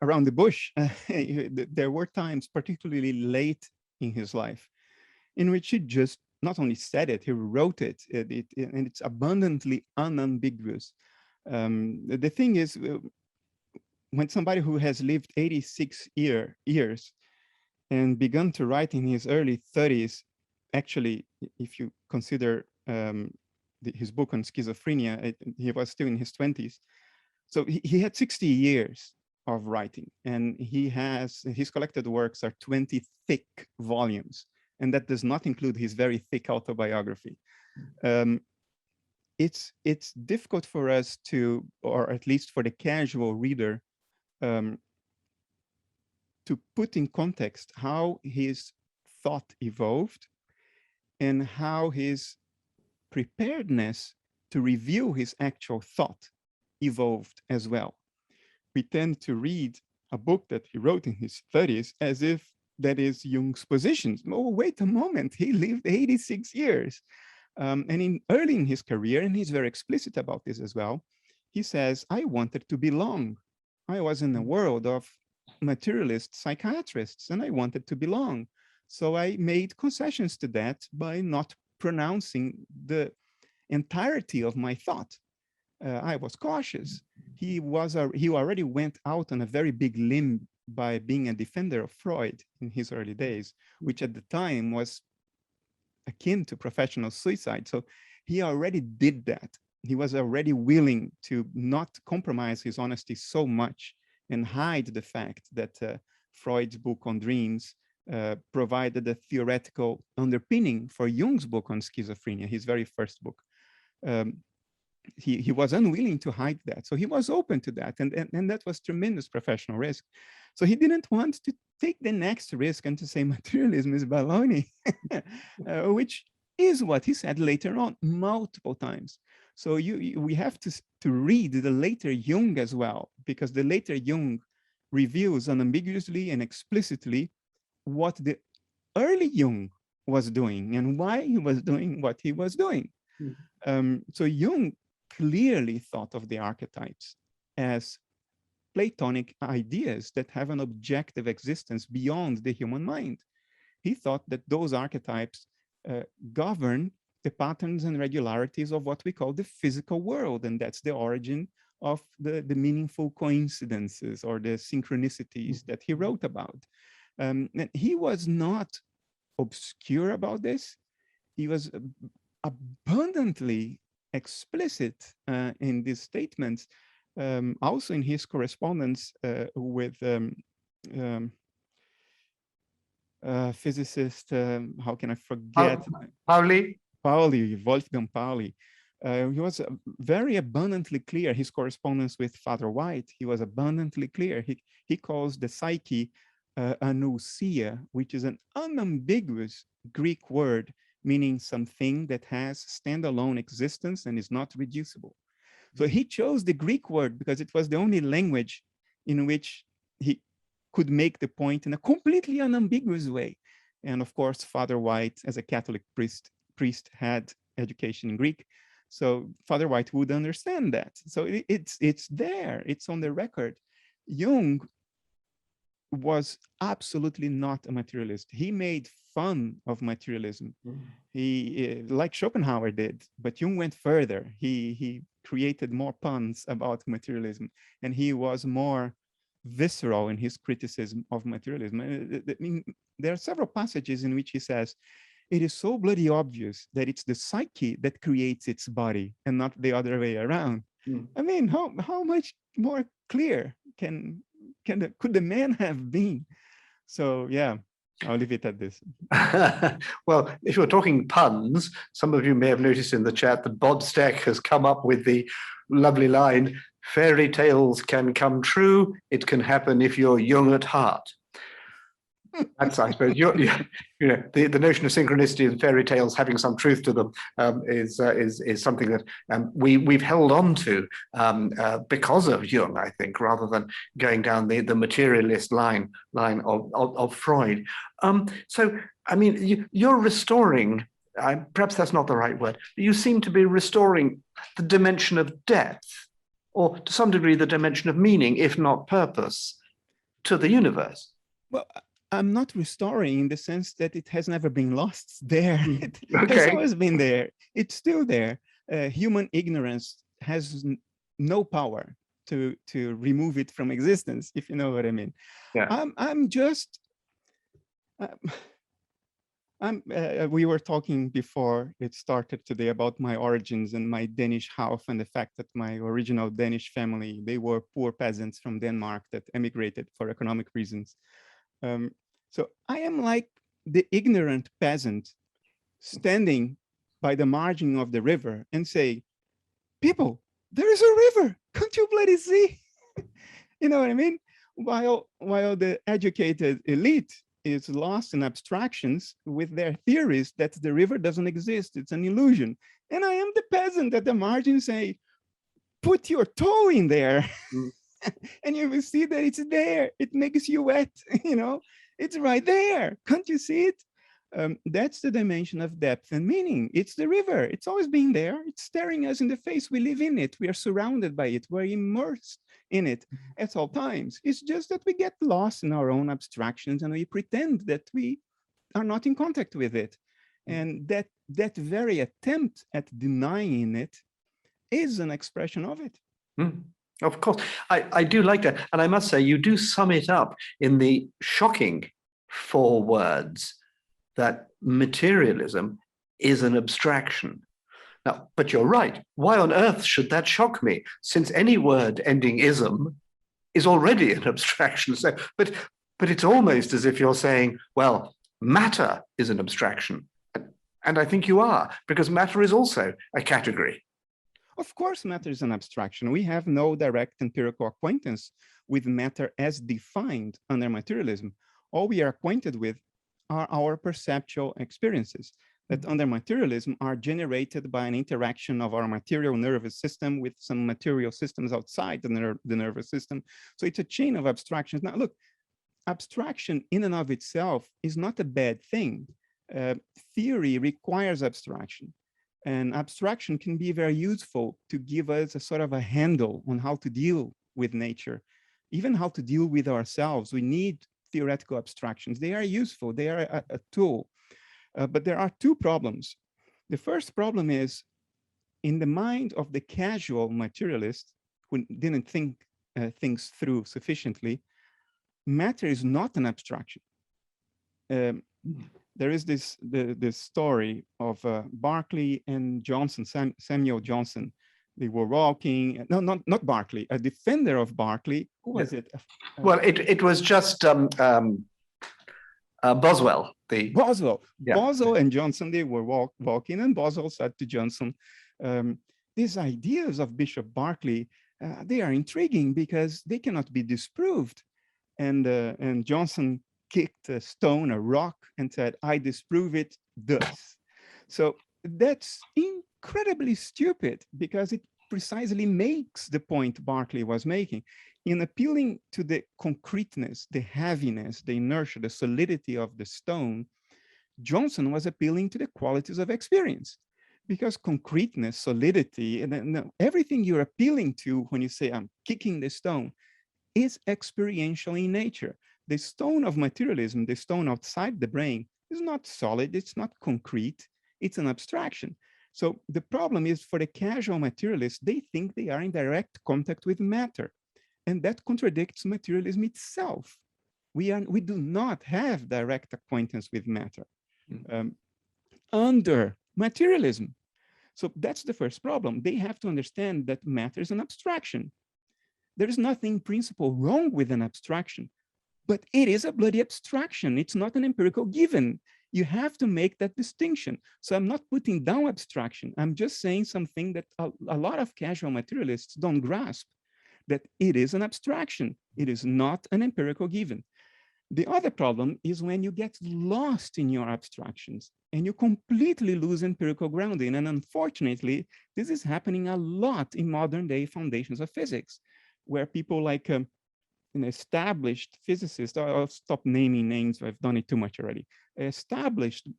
around the bush. There were times, particularly late in his life, in which he just not only said it, he wrote it, and it's abundantly unambiguous. The thing is, when somebody who has lived 86 years and begun to write in his early 30s, actually, if you consider his book on schizophrenia, he was still in his 20s. So he had 60 years of writing, and his collected works are 20 thick volumes, and that does not include his very thick autobiography. It's difficult for us to, or at least for the casual reader, to put in context how his thought evolved and how his preparedness to review his actual thought evolved as well. We tend to read a book that he wrote in his 30s as if that is Jung's positions. Oh, wait a moment, he lived 86 years. And early in his career, and he's very explicit about this as well, he says, I wanted to belong. I was in a world of materialist psychiatrists, and I wanted to belong. So I made concessions to that by not pronouncing the entirety of my thought. I was cautious. He already went out on a very big limb by being a defender of Freud in his early days, which at the time was akin to professional suicide. So he already did that. He was already willing to not compromise his honesty so much and hide the fact that Freud's book on dreams provided a theoretical underpinning for Jung's book on schizophrenia, his very first book. He was unwilling to hide that. So he was open to that. And that was tremendous professional risk. So he didn't want to take the next risk and to say materialism is baloney, which is what he said later on multiple times. So we have to read the later Jung as well, because the later Jung reveals unambiguously and explicitly what the early Jung was doing and why he was doing what he was doing. So Jung clearly thought of the archetypes as Platonic ideas that have an objective existence beyond the human mind. He thought that those archetypes govern the patterns and regularities of what we call the physical world, and that's the origin of the meaningful coincidences or the synchronicities that he wrote about. And he was not obscure about this. He was abundantly explicit in these statements, also in his correspondence with physicist, how can I forget? Wolfgang Pauli. He was very abundantly clear. His correspondence with Father White, he was abundantly clear. He calls the psyche anousia, which is an unambiguous Greek word meaning something that has standalone existence and is not reducible. So he chose the Greek word because it was the only language in which he could make the point in a completely unambiguous way. And of course, Father White, as a Catholic priest had education in Greek. So Father White would understand that. So it's there, it's on the record. Jung was absolutely not a materialist. He made fun of materialism. He, like Schopenhauer did, but Jung went further. He created more puns about materialism, and he was more visceral in his criticism of materialism. I mean, there are several passages in which he says, it is so bloody obvious that it's the psyche that creates its body and not the other way around. I mean, how much more clear could the man have been? So yeah, I'll leave it at this. Well, if you're talking puns, some of you may have noticed in the chat that Bob Stack has come up with the lovely line, fairy tales can come true, it can happen if you're young at heart. That's, I suppose, you know, the notion of synchronicity and fairy tales having some truth to them is something that we've held on to because of Jung, I think, rather than going down the materialist line of Freud. So, I mean, you're restoring. Perhaps that's not the right word. You seem to be restoring the dimension of depth, or to some degree, the dimension of meaning, if not purpose, to the universe. Well, I'm not restoring in the sense that it has never been lost. It's there. It Okay. has always been there. It's still there. Human ignorance has no power to remove it from existence, if you know what I mean. Yeah. We were talking before it started today about my origins and my Danish house, and the fact that my original Danish family, they were poor peasants from Denmark that emigrated for economic reasons. So I am like the ignorant peasant standing by the margin of the river and say, people, there is a river, can't you bloody see? You know what I mean? While the educated elite is lost in abstractions with their theories that the river doesn't exist, it's an illusion. And I am the peasant at the margin say, put your toe in there. And you will see that it's there. It makes you wet, you know, it's right there. Can't you see it? That's the dimension of depth and meaning. It's the river. It's always been there. It's staring us in the face. We live in it. We are surrounded by it. We're immersed in it at all times. It's just that we get lost in our own abstractions and we pretend that we are not in contact with it. And that very attempt at denying it is an expression of it. Of course, I do like that. And I must say, you do sum it up in the shocking 4 words that materialism is an abstraction. Now, but you're right. Why on earth should that shock me? Since any word ending ism is already an abstraction. So, but it's almost as if you're saying, well, matter is an abstraction. And I think you are, because matter is also a category. Of course, matter is an abstraction. We have no direct empirical acquaintance with matter as defined under materialism. All we are acquainted with are our perceptual experiences that under materialism are generated by an interaction of our material nervous system with some material systems outside the nervous system. So it's a chain of abstractions. Now, look, abstraction in and of itself is not a bad thing. Theory requires abstraction. And abstraction can be very useful to give us a sort of a handle on how to deal with nature, even how to deal with ourselves. We need theoretical abstractions. They are useful. They are a tool. But there are 2 problems. The first problem is in the mind of the casual materialist who didn't think things through sufficiently, matter is not an abstraction. There is this story of Berkeley and Johnson, Samuel Johnson. They were walking. No, not Berkeley. A defender of Berkeley. Who was it? Well, it was just Boswell. Boswell. Yeah. Boswell and Johnson. They were walking, and Boswell said to Johnson, "These ideas of Bishop Berkeley, they are intriguing because they cannot be disproved." And Johnson kicked a stone, a rock, and said, "I disprove it thus." So that's incredibly stupid because it precisely makes the point Berkeley was making. In appealing to the concreteness, the heaviness, the inertia, the solidity of the stone, Johnson was appealing to the qualities of experience. Because concreteness, solidity, and everything you're appealing to when you say, I'm kicking the stone, is experiential in nature. the stone of materialism, the stone outside the brain, is not solid, it's not concrete, it's an abstraction. So the problem is for the casual materialists, they think they are in direct contact with matter. And that contradicts materialism itself. We do not have direct acquaintance with matter under materialism. So that's the first problem. They have to understand that matter is an abstraction. There is nothing in principle wrong with an abstraction, but it is a bloody abstraction. It's not an empirical given. You have to make that distinction. So I'm not putting down abstraction. I'm just saying something that a lot of casual materialists don't grasp, that it is an abstraction. It is not an empirical given. The other problem is when you get lost in your abstractions and you completely lose empirical grounding. And unfortunately, this is happening a lot in modern day foundations of physics, where people like an established physicist, I'll stop naming names, I've done it too much already, established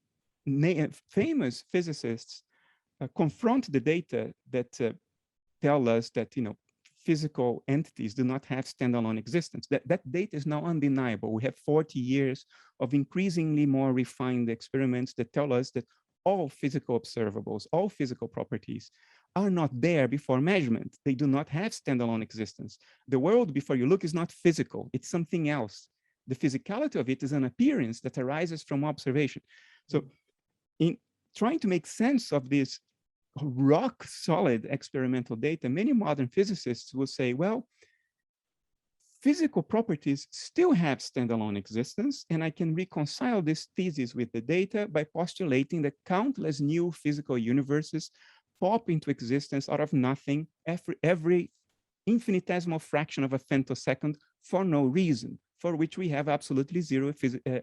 famous physicists confront the data that tell us that, physical entities do not have standalone existence. That data is now undeniable. We have 40 years of increasingly more refined experiments that tell us that all physical observables, all physical properties are not there before measurement. They do not have standalone existence. The world before you look is not physical, it's something else. The physicality of it is an appearance that arises from observation. So in trying to make sense of this rock solid experimental data, many modern physicists will say, well, physical properties still have standalone existence, and I can reconcile this thesis with the data by postulating that countless new physical universes pop into existence out of nothing every infinitesimal fraction of a femtosecond for no reason, for which we have absolutely zero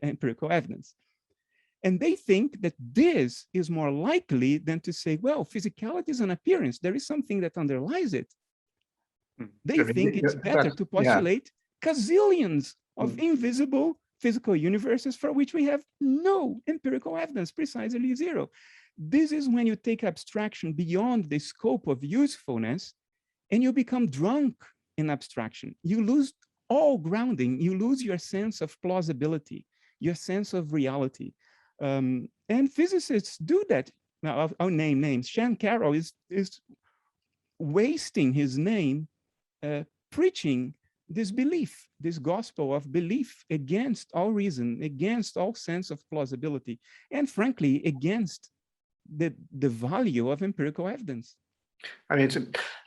empirical evidence. And they think that this is more likely than to say, well, physicality is an appearance. There is something that underlies it. They think it's better to postulate gazillions of invisible physical universes for which we have no empirical evidence, precisely zero. This is when you take abstraction beyond the scope of usefulness and you become drunk in abstraction. You lose all grounding. You lose your sense of plausibility, your sense of reality. And physicists do that. Now, I'll name names. Shan Carroll is wasting his name preaching this belief, this gospel of belief against all reason, against all sense of plausibility, and frankly, against the value of empirical evidence. I mean, it's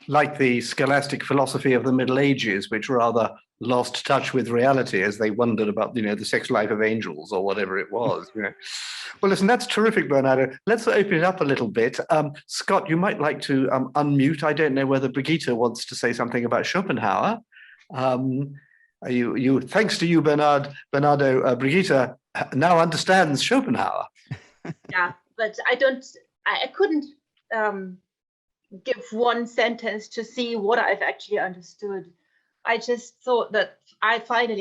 like the scholastic philosophy of the Middle Ages, which rather lost touch with reality as they wondered about, the sex life of angels or whatever it was. Well, listen, that's terrific, Bernardo. Let's open it up a little bit. Scott, you might like to unmute. I don't know whether Brigitte wants to say something about Schopenhauer. Thanks to you, Bernardo, Brigitte now understands Schopenhauer. Yeah, but I couldn't give one sentence to see what I've actually understood. I just thought that I tried at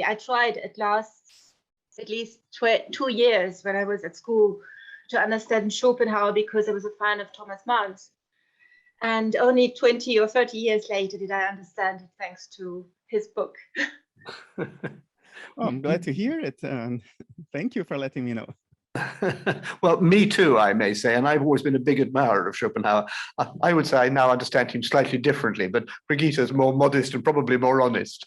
least 2 years when I was at school to understand Schopenhauer because I was a fan of Thomas Mann's. And only 20 or 30 years later did I understand it thanks to his book. Oh, I'm glad to hear it. Thank you for letting me know. Well, me too, I may say, and I've always been a big admirer of Schopenhauer. I would say I now understand him slightly differently, but Brigitte is more modest and probably more honest.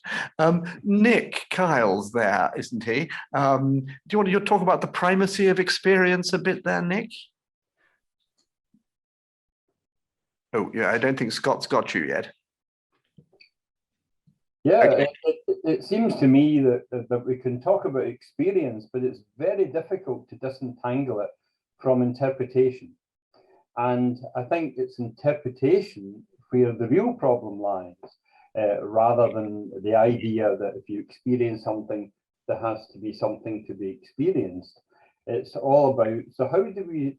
Nick Kyle's there, isn't he? Do you want to talk about the primacy of experience a bit there, Nick? Oh, yeah, I don't think Scott's got you yet. Yeah, okay. It seems to me that we can talk about experience, but it's very difficult to disentangle it from interpretation. And I think it's interpretation where the real problem lies, rather than the idea that if you experience something, there has to be something to be experienced. It's all about, so how do we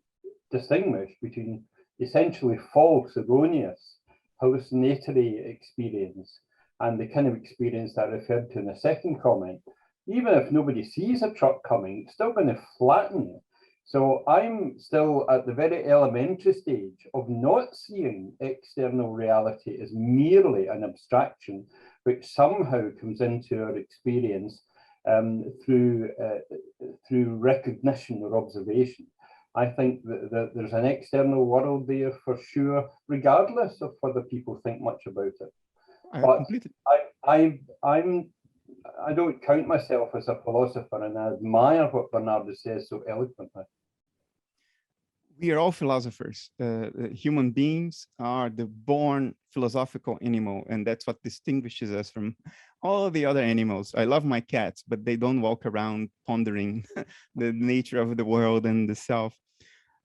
distinguish between essentially false, erroneous, hallucinatory experience and the kind of experience that I referred to in the second comment? Even if nobody sees a truck coming, it's still going to flatten you. So I'm still at the very elementary stage of not seeing external reality as merely an abstraction, which somehow comes into our experience through recognition or observation. I think that there's an external world there for sure, regardless of whether people think much about it. But I don't count myself as a philosopher, and I admire what Bernardo says so eloquently. We are all philosophers. Human beings are the born philosophical animal, and that's what distinguishes us from all the other animals. I love my cats, but they don't walk around pondering the nature of the world and the self.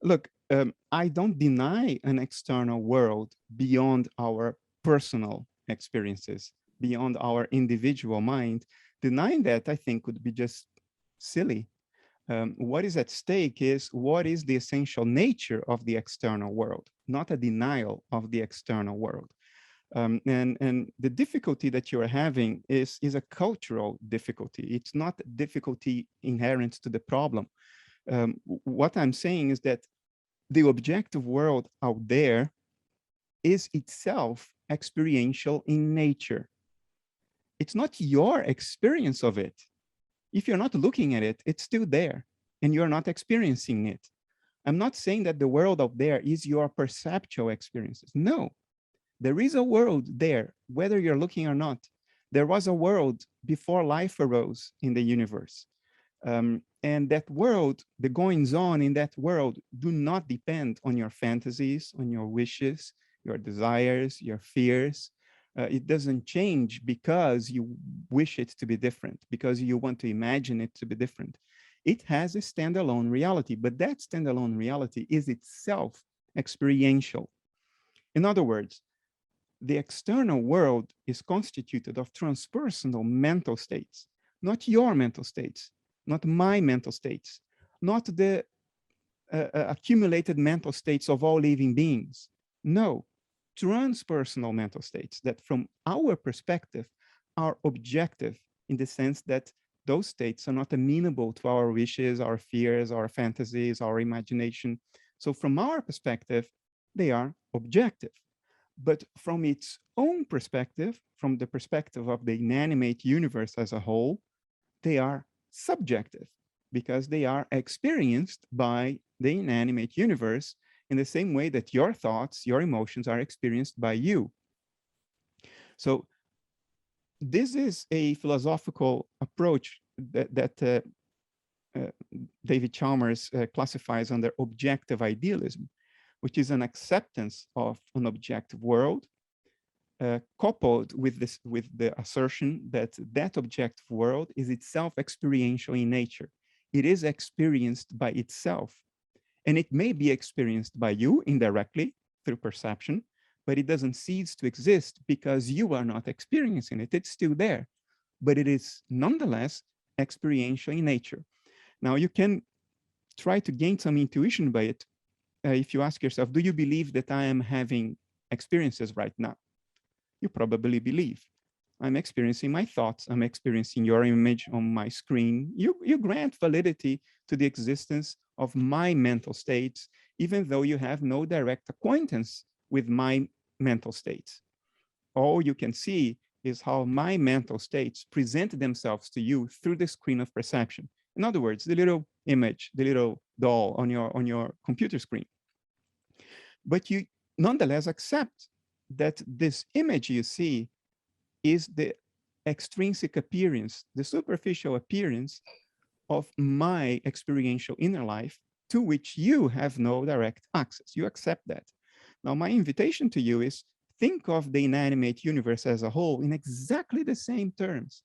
Look, I don't deny an external world beyond our personal experiences, beyond our individual mind. Denying that, I think, would be just silly. What is at stake is what is the essential nature of the external world, not a denial of the external world. And the difficulty that you're having is a cultural difficulty. It's not a difficulty inherent to the problem. What I'm saying is that the objective world out there is itself experiential in nature. It's not your experience of it. If you're not looking at it, it's still there and you're not experiencing it. I'm not saying that the world out there is your perceptual experiences. No, there is a world there, whether you're looking or not. There was a world before life arose in the universe. And that world, the goings on in that world do not depend on your fantasies, on your wishes, your desires, your fears. It doesn't change because you wish it to be different, because you want to imagine it to be different. It has a standalone reality, but that standalone reality is itself experiential. In other words, the external world is constituted of transpersonal mental states, not your mental states, not my mental states, not the accumulated mental states of all living beings. No, transpersonal mental states that from our perspective are objective in the sense that those states are not amenable to our wishes, our fears, our fantasies, our imagination. So from our perspective, they are objective. But from its own perspective, from the perspective of the inanimate universe as a whole, they are subjective because they are experienced by the inanimate universe in the same way that your thoughts, your emotions are experienced by you. So this is a philosophical approach that David Chalmers classifies under objective idealism, which is an acceptance of an objective world, coupled with the assertion that that objective world is itself experiential in nature. It is experienced by itself. And it may be experienced by you indirectly through perception, but it doesn't cease to exist because you are not experiencing it. It's still there, but it is nonetheless experiential in nature. Now, you can try to gain some intuition by it if you ask yourself, do you believe that I am having experiences right now? You probably believe. I'm experiencing my thoughts. I'm experiencing your image on my screen. You grant validity to the existence of my mental states, even though you have no direct acquaintance with my mental states. All you can see is how my mental states present themselves to you through the screen of perception. In other words, the little image, the little doll on your computer screen. But you nonetheless accept that this image you see is the extrinsic appearance, the superficial appearance of my experiential inner life to which you have no direct access. You accept that. Now, my invitation to you is think of the inanimate universe as a whole in exactly the same terms.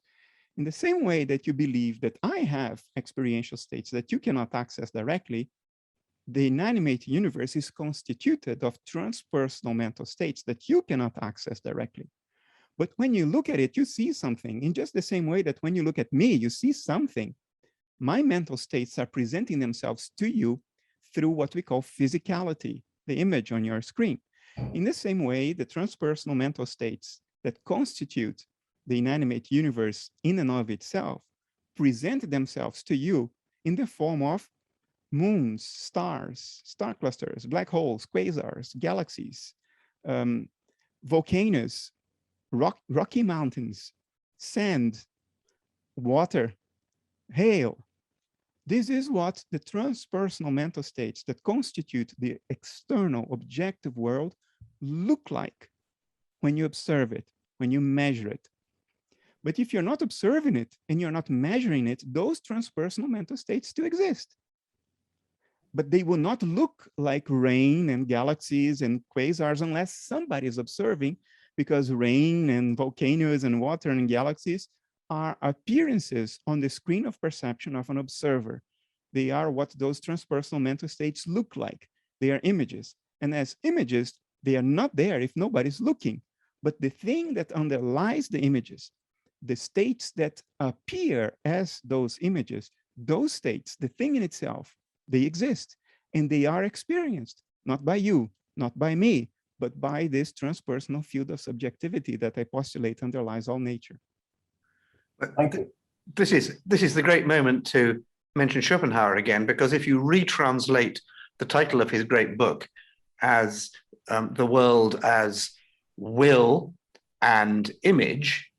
In the same way that you believe that I have experiential states that you cannot access directly, the inanimate universe is constituted of transpersonal mental states that you cannot access directly. But when you look at it, you see something in just the same way that when you look at me, you see something. My mental states are presenting themselves to you through what we call physicality, the image on your screen. In the same way, the transpersonal mental states that constitute the inanimate universe in and of itself present themselves to you in the form of moons, stars, star clusters, black holes, quasars, galaxies, volcanoes, rocky mountains, sand, water, Hail. This is what the transpersonal mental states that constitute the external objective world look like when you observe it, when you measure it. But if you're not observing it and you're not measuring it, those transpersonal mental states still exist. But they will not look like rain and galaxies and quasars unless somebody is observing, because rain and volcanoes and water and galaxies are appearances on the screen of perception of an observer. They are what those transpersonal mental states look like. They are images. And as images, they are not there if nobody's looking. But the thing that underlies the images, the states that appear as those images, those states, the thing in itself, they exist and they are experienced, not by you, not by me, but by this transpersonal field of subjectivity that I postulate underlies all nature. Thank you. This is the great moment to mention Schopenhauer again, because if you retranslate the title of his great book as the world as will and image,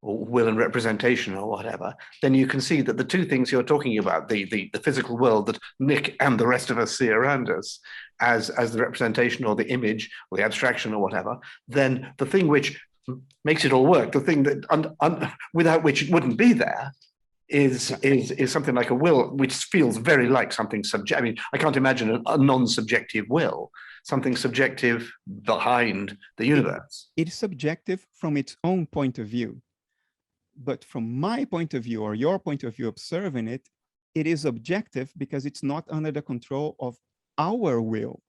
or will and representation or whatever, then you can see that the two things you're talking about, the physical world that Nick and the rest of us see around us as the representation or the image or the abstraction or whatever, then the thing which makes it all work, the thing that without which it wouldn't be there, is something like a will, which feels very like something subjective. I mean, I can't imagine a non-subjective will, something subjective behind the universe. It is subjective from its own point of view. But from my point of view or your point of view observing it, it is objective because it's not under the control of our will.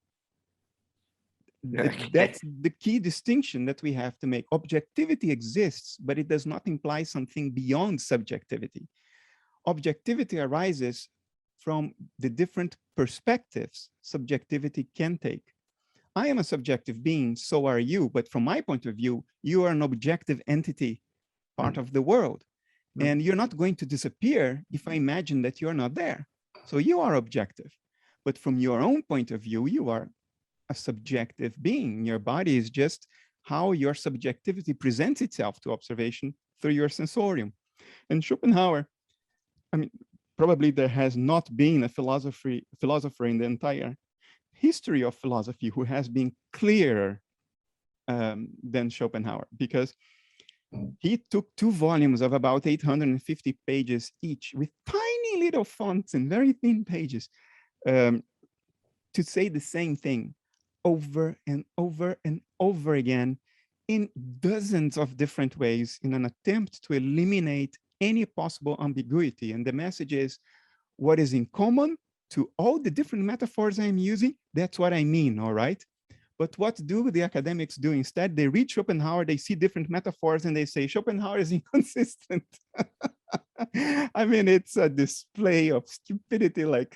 Okay. That's the key distinction that we have to make. Objectivity exists, but it does not imply something beyond subjectivity. Objectivity arises from the different perspectives subjectivity can take. I am a subjective being, so are you, but from my point of view, you are an objective entity, part of the world. And you're not going to disappear if I imagine that you're not there. So you are objective. But from your own point of view, you are a subjective being. Your body is just how your subjectivity presents itself to observation through your sensorium. And Schopenhauer, I mean, probably there has not been a philosopher in the entire history of philosophy who has been clearer than Schopenhauer, because he took 2 volumes of about 850 pages each with tiny little fonts and very thin pages to say the same thing over and over and over again in dozens of different ways in an attempt to eliminate any possible ambiguity. And the message is, what is in common to all the different metaphors I'm using, that's what I mean, all right? But what do the academics do instead? They read Schopenhauer, they see different metaphors, and they say, Schopenhauer is inconsistent. I mean, it's a display of stupidity, like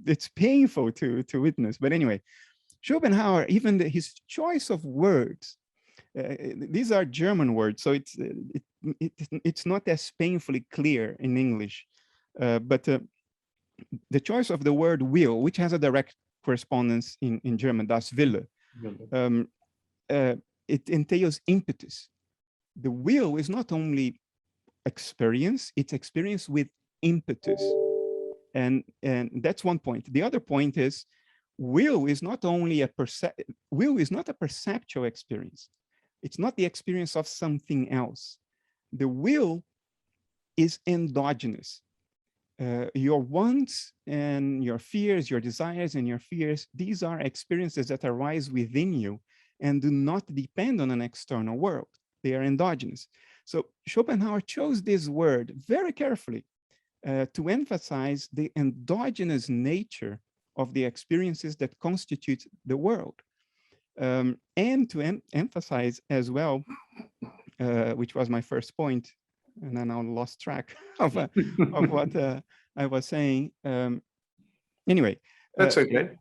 it's painful to witness. But anyway, Schopenhauer, even his choice of words, these are German words, so it's not as painfully clear in English. But the choice of the word will, which has a direct correspondence in German, das Wille, it entails impetus. The will is not only experience, it's experience with impetus. And that's one point. The other point is, will is not only will is not a perceptual experience. It's not the experience of something else. The will is endogenous. Your wants and your fears, your desires and your fears, these are experiences that arise within you and do not depend on an external world. They are endogenous. So Schopenhauer chose this word very carefully to emphasize the endogenous nature of the experiences that constitute the world. And to emphasize as well, which was my first point, and then I lost track of what I was saying. Anyway. That's okay.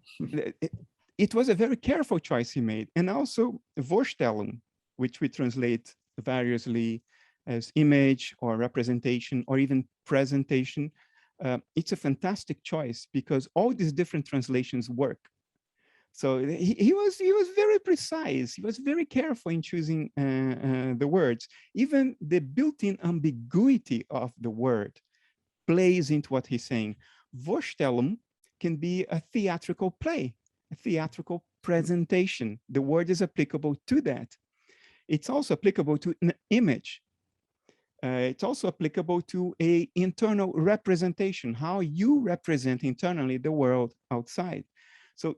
It was a very careful choice he made. And also Vorstellung, which we translate variously as image or representation or even presentation. It's a fantastic choice because all these different translations work. So he was very precise. He was very careful in choosing the words. Even the built-in ambiguity of the word plays into what he's saying. Vorstellung can be a theatrical play, a theatrical presentation. The word is applicable to that. It's also applicable to an image. It's also applicable to an internal representation, how you represent internally the world outside. So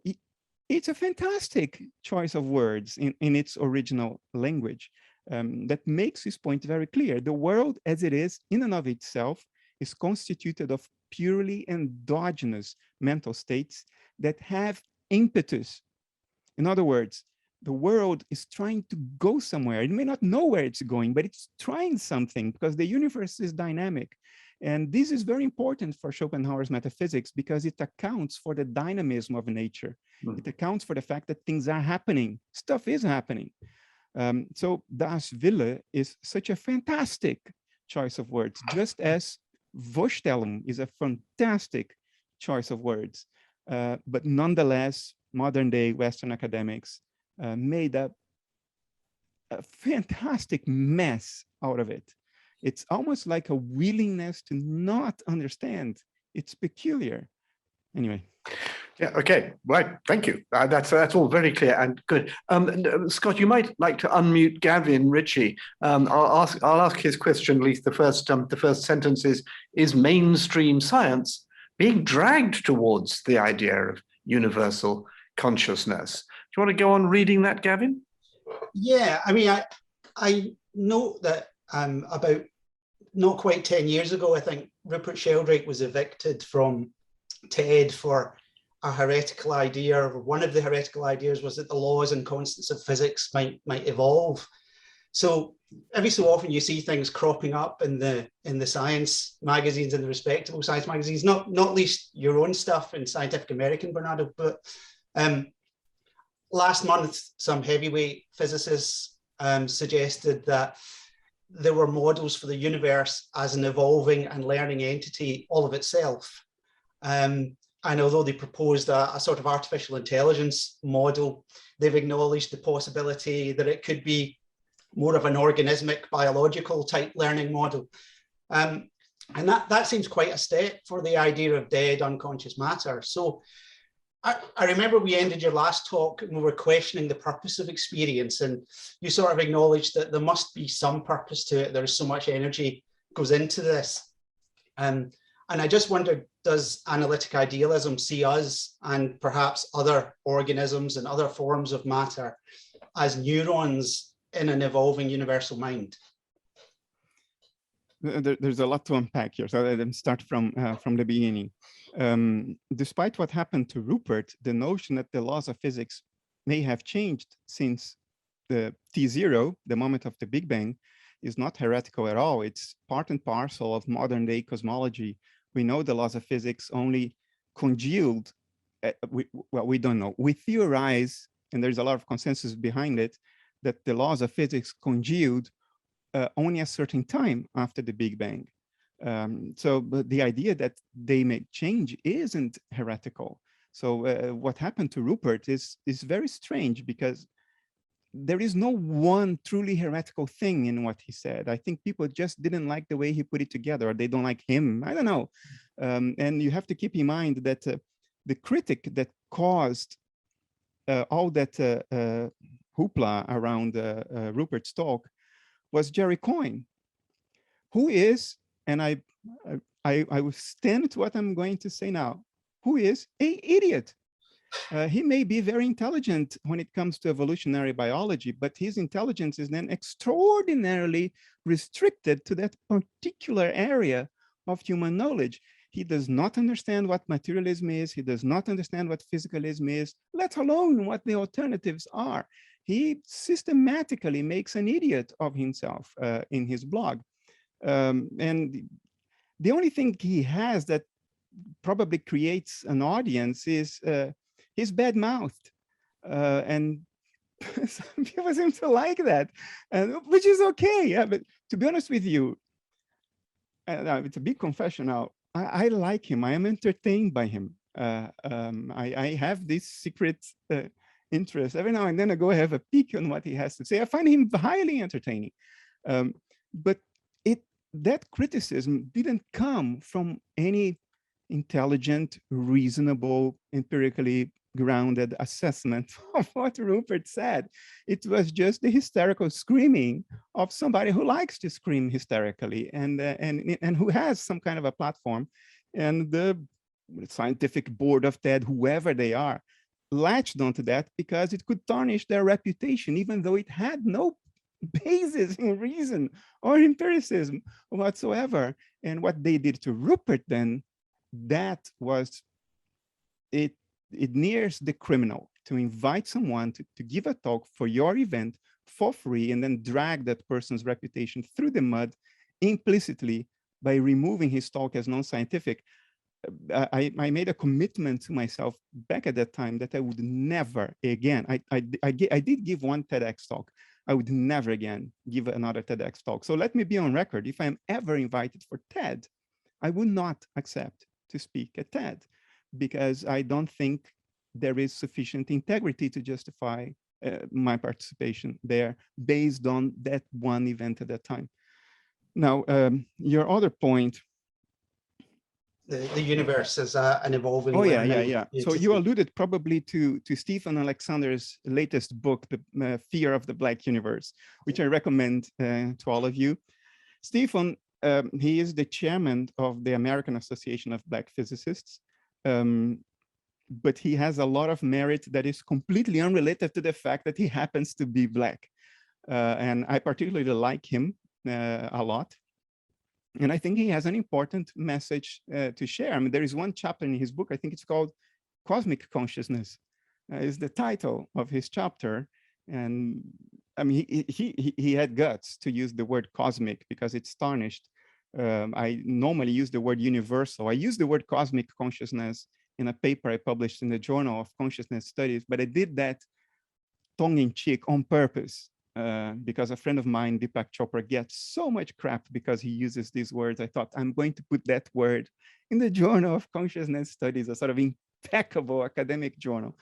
it's a fantastic choice of words in its original language that makes this point very clear. The world as it is in and of itself is constituted of purely endogenous mental states that have impetus. In other words, the world is trying to go somewhere. It may not know where it's going, but it's trying something because the universe is dynamic. And this is very important for Schopenhauer's metaphysics because it accounts for the dynamism of nature. It accounts for the fact that things are happening. Stuff is happening. So Das Wille is such a fantastic choice of words, just as Vorstellung is a fantastic choice of words. But nonetheless, modern day Western academics made a fantastic mess out of it. It's almost like a willingness to not understand. It's peculiar. Anyway. Yeah, okay, right, thank you. That's all very clear and good. Scott, you might like to unmute Gavin Ritchie. I'll ask his question, at least the first sentence is mainstream science being dragged towards the idea of universal consciousness? Do you want to go on reading that, Gavin? Yeah, I mean, I know that about not quite 10 years ago, I think Rupert Sheldrake was evicted from TED for a heretical idea, or one of the heretical ideas was that the laws and constants of physics might evolve. So every so often you see things cropping up in the science magazines and the respectable science magazines, not least your own stuff in Scientific American, Bernardo, but last month some heavyweight physicists suggested that there were models for the universe as an evolving and learning entity all of itself. And although they proposed a sort of artificial intelligence model, they've acknowledged the possibility that it could be more of an organismic biological type learning model. And that seems quite a step for the idea of dead unconscious matter. So I remember we ended your last talk and we were questioning the purpose of experience, and you sort of acknowledged that there must be some purpose to it. There's so much energy goes into this. And I just wondered, does analytic idealism see us and perhaps other organisms and other forms of matter as neurons in an evolving universal mind? There's a lot to unpack here, so let me start from the beginning. Despite what happened to Rupert, the notion that the laws of physics may have changed since the T0, the moment of the Big Bang, is not heretical at all. It's part and parcel of modern day cosmology. We know the laws of physics only congealed, well, we don't know. We theorize, and there's a lot of consensus behind it, that the laws of physics congealed only a certain time after the Big Bang. But the idea that they may change isn't heretical. So what happened to Rupert is very strange because there is no one truly heretical thing in what he said. I think people just didn't like the way he put it together, or they don't like him. I don't know. And you have to keep in mind that the critic that caused all that hoopla around Rupert's talk was Jerry Coyne, who is, and I will stand to what I'm going to say now, who is an idiot. He may be very intelligent when it comes to evolutionary biology, but his intelligence is then extraordinarily restricted to that particular area of human knowledge. He does not understand what materialism is. He does not understand what physicalism is, let alone what the alternatives are. He systematically makes an idiot of himself in his blog. And the only thing he has that probably creates an audience is he's bad-mouthed, and some people seem to like that, which is okay. Yeah, but to be honest with you, it's a big confession now. I like him. I am entertained by him. I have this secret interest. Every now and then I go have a peek on what he has to say. I find him highly entertaining. But that criticism didn't come from any intelligent, reasonable, empirically grounded assessment of what Rupert said. It was just the hysterical screaming of somebody who likes to scream hysterically and who has some kind of a platform. And the scientific board of TED, whoever they are, latched onto that because it could tarnish their reputation, even though it had no basis in reason or empiricism whatsoever. And what they did to Rupert then, that was, it nears the criminal to invite someone to give a talk for your event for free and then drag that person's reputation through the mud implicitly by removing his talk as non-scientific. I made a commitment to myself back at that time that I would never again, I did give one TEDx talk. I would never again give another TEDx talk. So let me be on record. If I'm ever invited for TED, I would not accept to speak at TED because I don't think there is sufficient integrity to justify my participation there based on that one event at that time. Now, your other point, the universe is an evolving. Oh yeah. So you alluded probably to Stephen Alexander's latest book, The Fear of the Black Universe, which I recommend to all of you. Stephen, he is the chairman of the American Association of Black Physicists, but he has a lot of merit that is completely unrelated to the fact that he happens to be Black. And I particularly like him a lot. And I think he has an important message to share. I mean, there is one chapter in his book, I think it's called Cosmic Consciousness, is the title of his chapter. And I mean, he had guts to use the word cosmic because it's tarnished. I normally use the word universal. I use the word cosmic consciousness in a paper I published in the Journal of Consciousness Studies, but I did that tongue-in-cheek on purpose. Because a friend of mine, Deepak Chopra, gets so much crap because he uses these words. I thought I'm going to put that word in the Journal of Consciousness Studies, a sort of impeccable academic journal.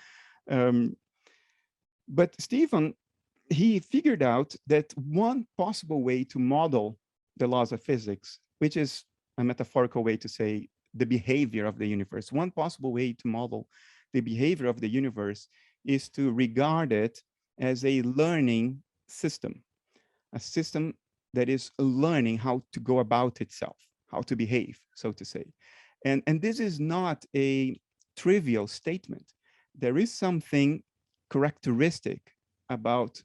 But Stephen, he figured out that one possible way to model the laws of physics, which is a metaphorical way to say the behavior of the universe, one possible way to model the behavior of the universe is to regard it as a learning system, a system that is learning how to go about itself, how to behave, so to say. And this is not a trivial statement. There is something characteristic about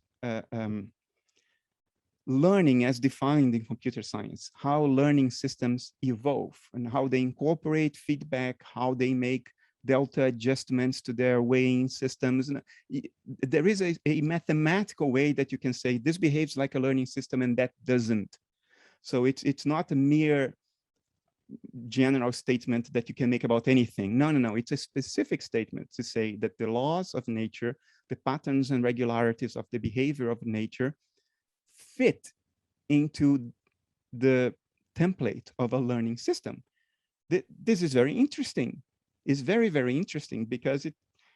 learning as defined in computer science, how learning systems evolve and how they incorporate feedback, how they make delta adjustments to their weighing systems. There is a mathematical way that you can say this behaves like a learning system and that doesn't. So it's not a mere general statement that you can make about anything. No. It's a specific statement to say that the laws of nature, the patterns and regularities of the behavior of nature fit into the template of a learning system. This is very interesting. Is very, very interesting because it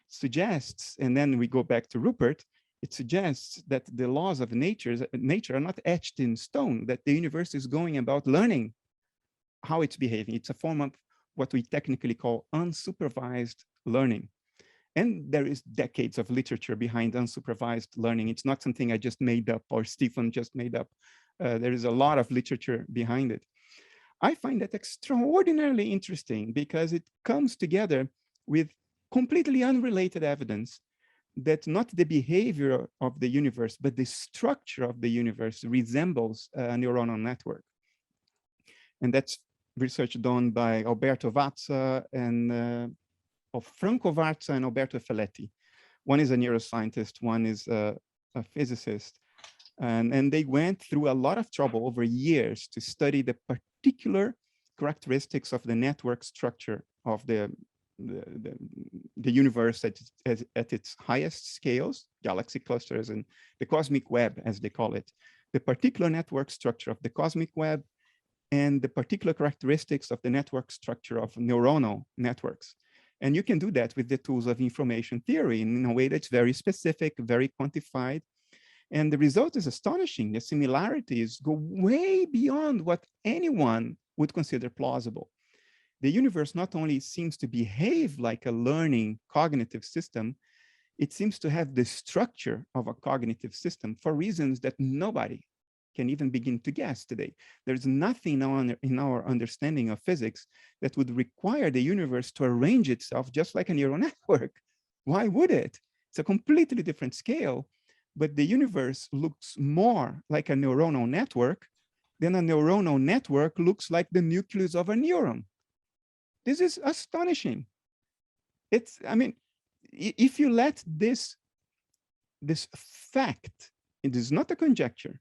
suggests, and then we go back to Rupert, it suggests that the laws of nature are not etched in stone, that the universe is going about learning how it's behaving. It's a form of what we technically call unsupervised learning. And there is decades of literature behind unsupervised learning. It's not something I just made up or Stephen just made up. There is a lot of literature behind it. I find that extraordinarily interesting because it comes together with completely unrelated evidence that not the behavior of the universe, but the structure of the universe resembles a neuronal network. And that's research done by Alberto Vazza and Franco Vazza and Alberto Felletti. One is a neuroscientist, one is a physicist. And they went through a lot of trouble over years to study the particular characteristics of the network structure of the universe at its highest scales, galaxy clusters, and the cosmic web, as they call it. The particular network structure of the cosmic web and the particular characteristics of the network structure of neuronal networks. And you can do that with the tools of information theory in a way that's very specific, very quantified. And the result is astonishing. The similarities go way beyond what anyone would consider plausible. The universe not only seems to behave like a learning cognitive system, it seems to have the structure of a cognitive system for reasons that nobody can even begin to guess today. There's nothing in our understanding of physics that would require the universe to arrange itself just like a neural network. Why would it? It's a completely different scale, but the universe looks more like a neuronal network than a neuronal network looks like the nucleus of a neuron. This is astonishing. I mean, if you let this fact, it is not a conjecture,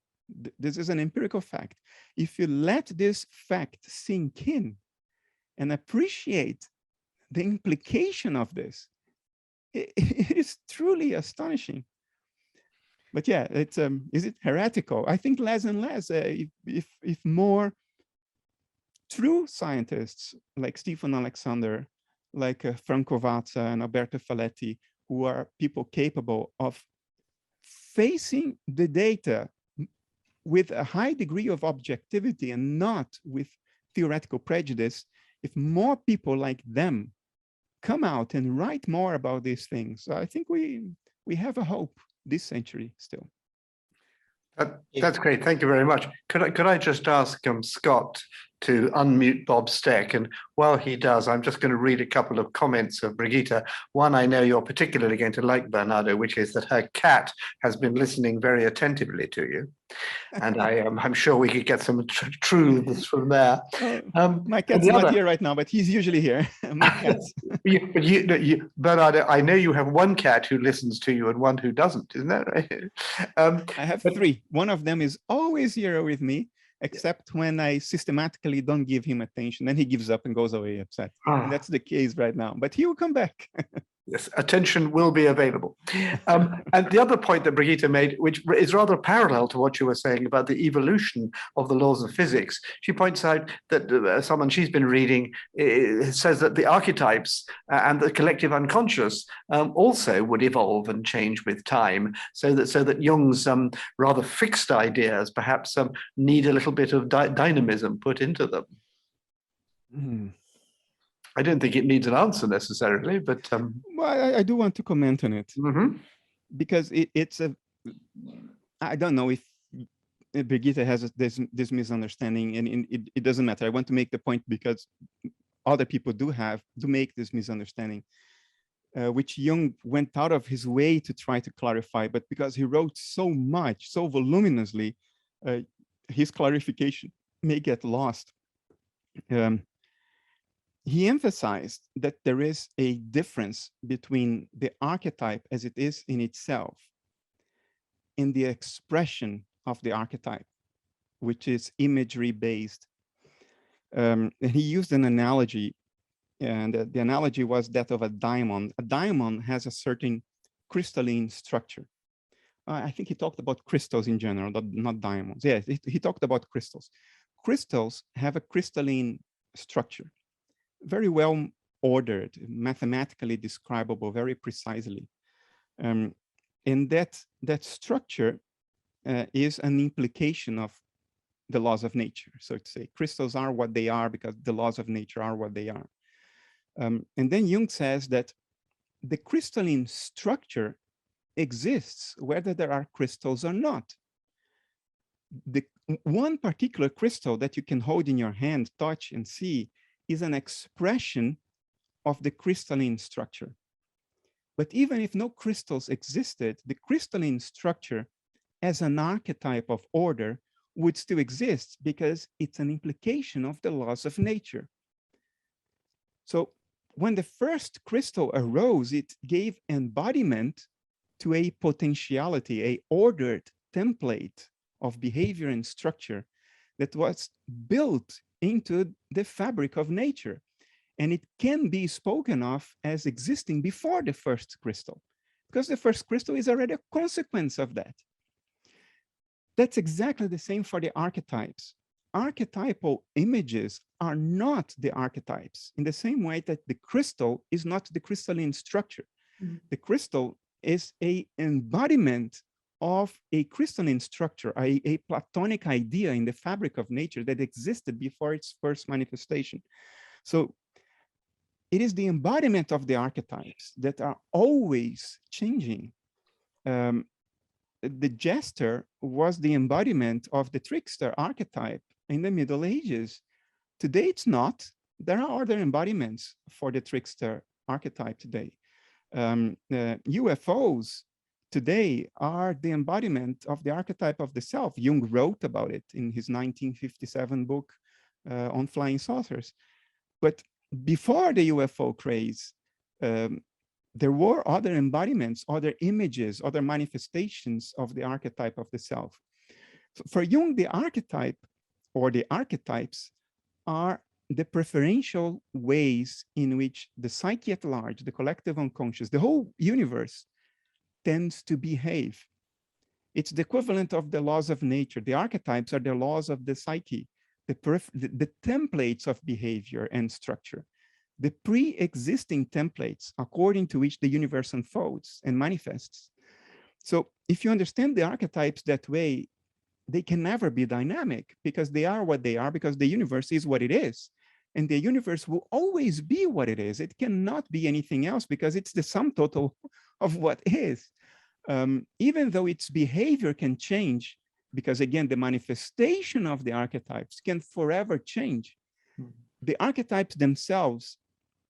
this is an empirical fact. If you let this fact sink in and appreciate the implication of this, it is truly astonishing. But yeah, it's is it heretical? I think less and less. If more true scientists like Stephen Alexander, like Franco Vatsa and Alberto Faletti, who are people capable of facing the data with a high degree of objectivity and not with theoretical prejudice, if more people like them come out and write more about these things, I think we have a hope this century still. That's great. Thank you very much. Could I just ask Scott to unmute Bob Steck? And while he does, I'm just going to read a couple of comments of Brigitte. One, I know you're particularly going to like, Bernardo, which is that her cat has been listening very attentively to you. And I'm sure we could get some truths from there. My cat's not here right now, but he's usually here. My cat's. Bernardo, I know you have one cat who listens to you and one who doesn't, isn't that right? I have three. One of them is always here with me, except when I systematically don't give him attention. Then he gives up and goes away upset. And that's the case right now, but he will come back. Yes, attention will be available. And the other point that Brigitte made, which is rather parallel to what you were saying about the evolution of the laws of physics, she points out that someone she's been reading says that the archetypes and the collective unconscious also would evolve and change with time, so that Jung's rather fixed ideas perhaps need a little bit of dynamism put into them. Mm. I don't think it needs an answer necessarily, but well, I do want to comment on it because it's I don't know if Brigitte has this misunderstanding, and it doesn't matter. I want to make the point because other people do make this misunderstanding, which Jung went out of his way to try to clarify, but because he wrote so much, so voluminously, his clarification may get lost. He emphasized that there is a difference between the archetype as it is in itself and the expression of the archetype, which is imagery-based. And he used an analogy, and the analogy was that of a diamond. A diamond has a certain crystalline structure. I think he talked about crystals in general, not diamonds. Yeah, he talked about crystals. Crystals have a crystalline structure, very well ordered, mathematically describable, very precisely. And that structure is an implication of the laws of nature. So to say, crystals are what they are because the laws of nature are what they are. And then Jung says that the crystalline structure exists whether there are crystals or not. The one particular crystal that you can hold in your hand, touch and see is an expression of the crystalline structure. But even if no crystals existed, the crystalline structure as an archetype of order would still exist because it's an implication of the laws of nature. So when the first crystal arose, it gave embodiment to a potentiality, a ordered template of behavior and structure that was built into the fabric of nature. And it can be spoken of as existing before the first crystal, because the first crystal is already a consequence of that. That's exactly the same for the archetypes. Archetypal images are not the archetypes in the same way that the crystal is not the crystalline structure. The crystal is an embodiment of a crystalline structure, a Platonic idea in the fabric of nature that existed before its first manifestation. So it is the embodiment of the archetypes that are always changing. The jester was the embodiment of the trickster archetype in the Middle Ages. Today it's not. There are other embodiments for the trickster archetype today. UFOs today are the embodiment of the archetype of the self. Jung wrote about it in his 1957 book on flying saucers. But before the UFO craze, there were other embodiments, other images, other manifestations of the archetype of the self. So for Jung, the archetype or the archetypes are the preferential ways in which the psyche at large, the collective unconscious, the whole universe tends to behave. It's the equivalent of the laws of nature. The archetypes are the laws of the psyche, the templates of behavior and structure, the pre-existing templates according to which the universe unfolds and manifests. So if you understand the archetypes that way, they can never be dynamic because they are what they are, because the universe is what it is. And the universe will always be what it is. It cannot be anything else because it's the sum total of what is. Even though its behavior can change, because again, the manifestation of the archetypes can forever change. The archetypes themselves,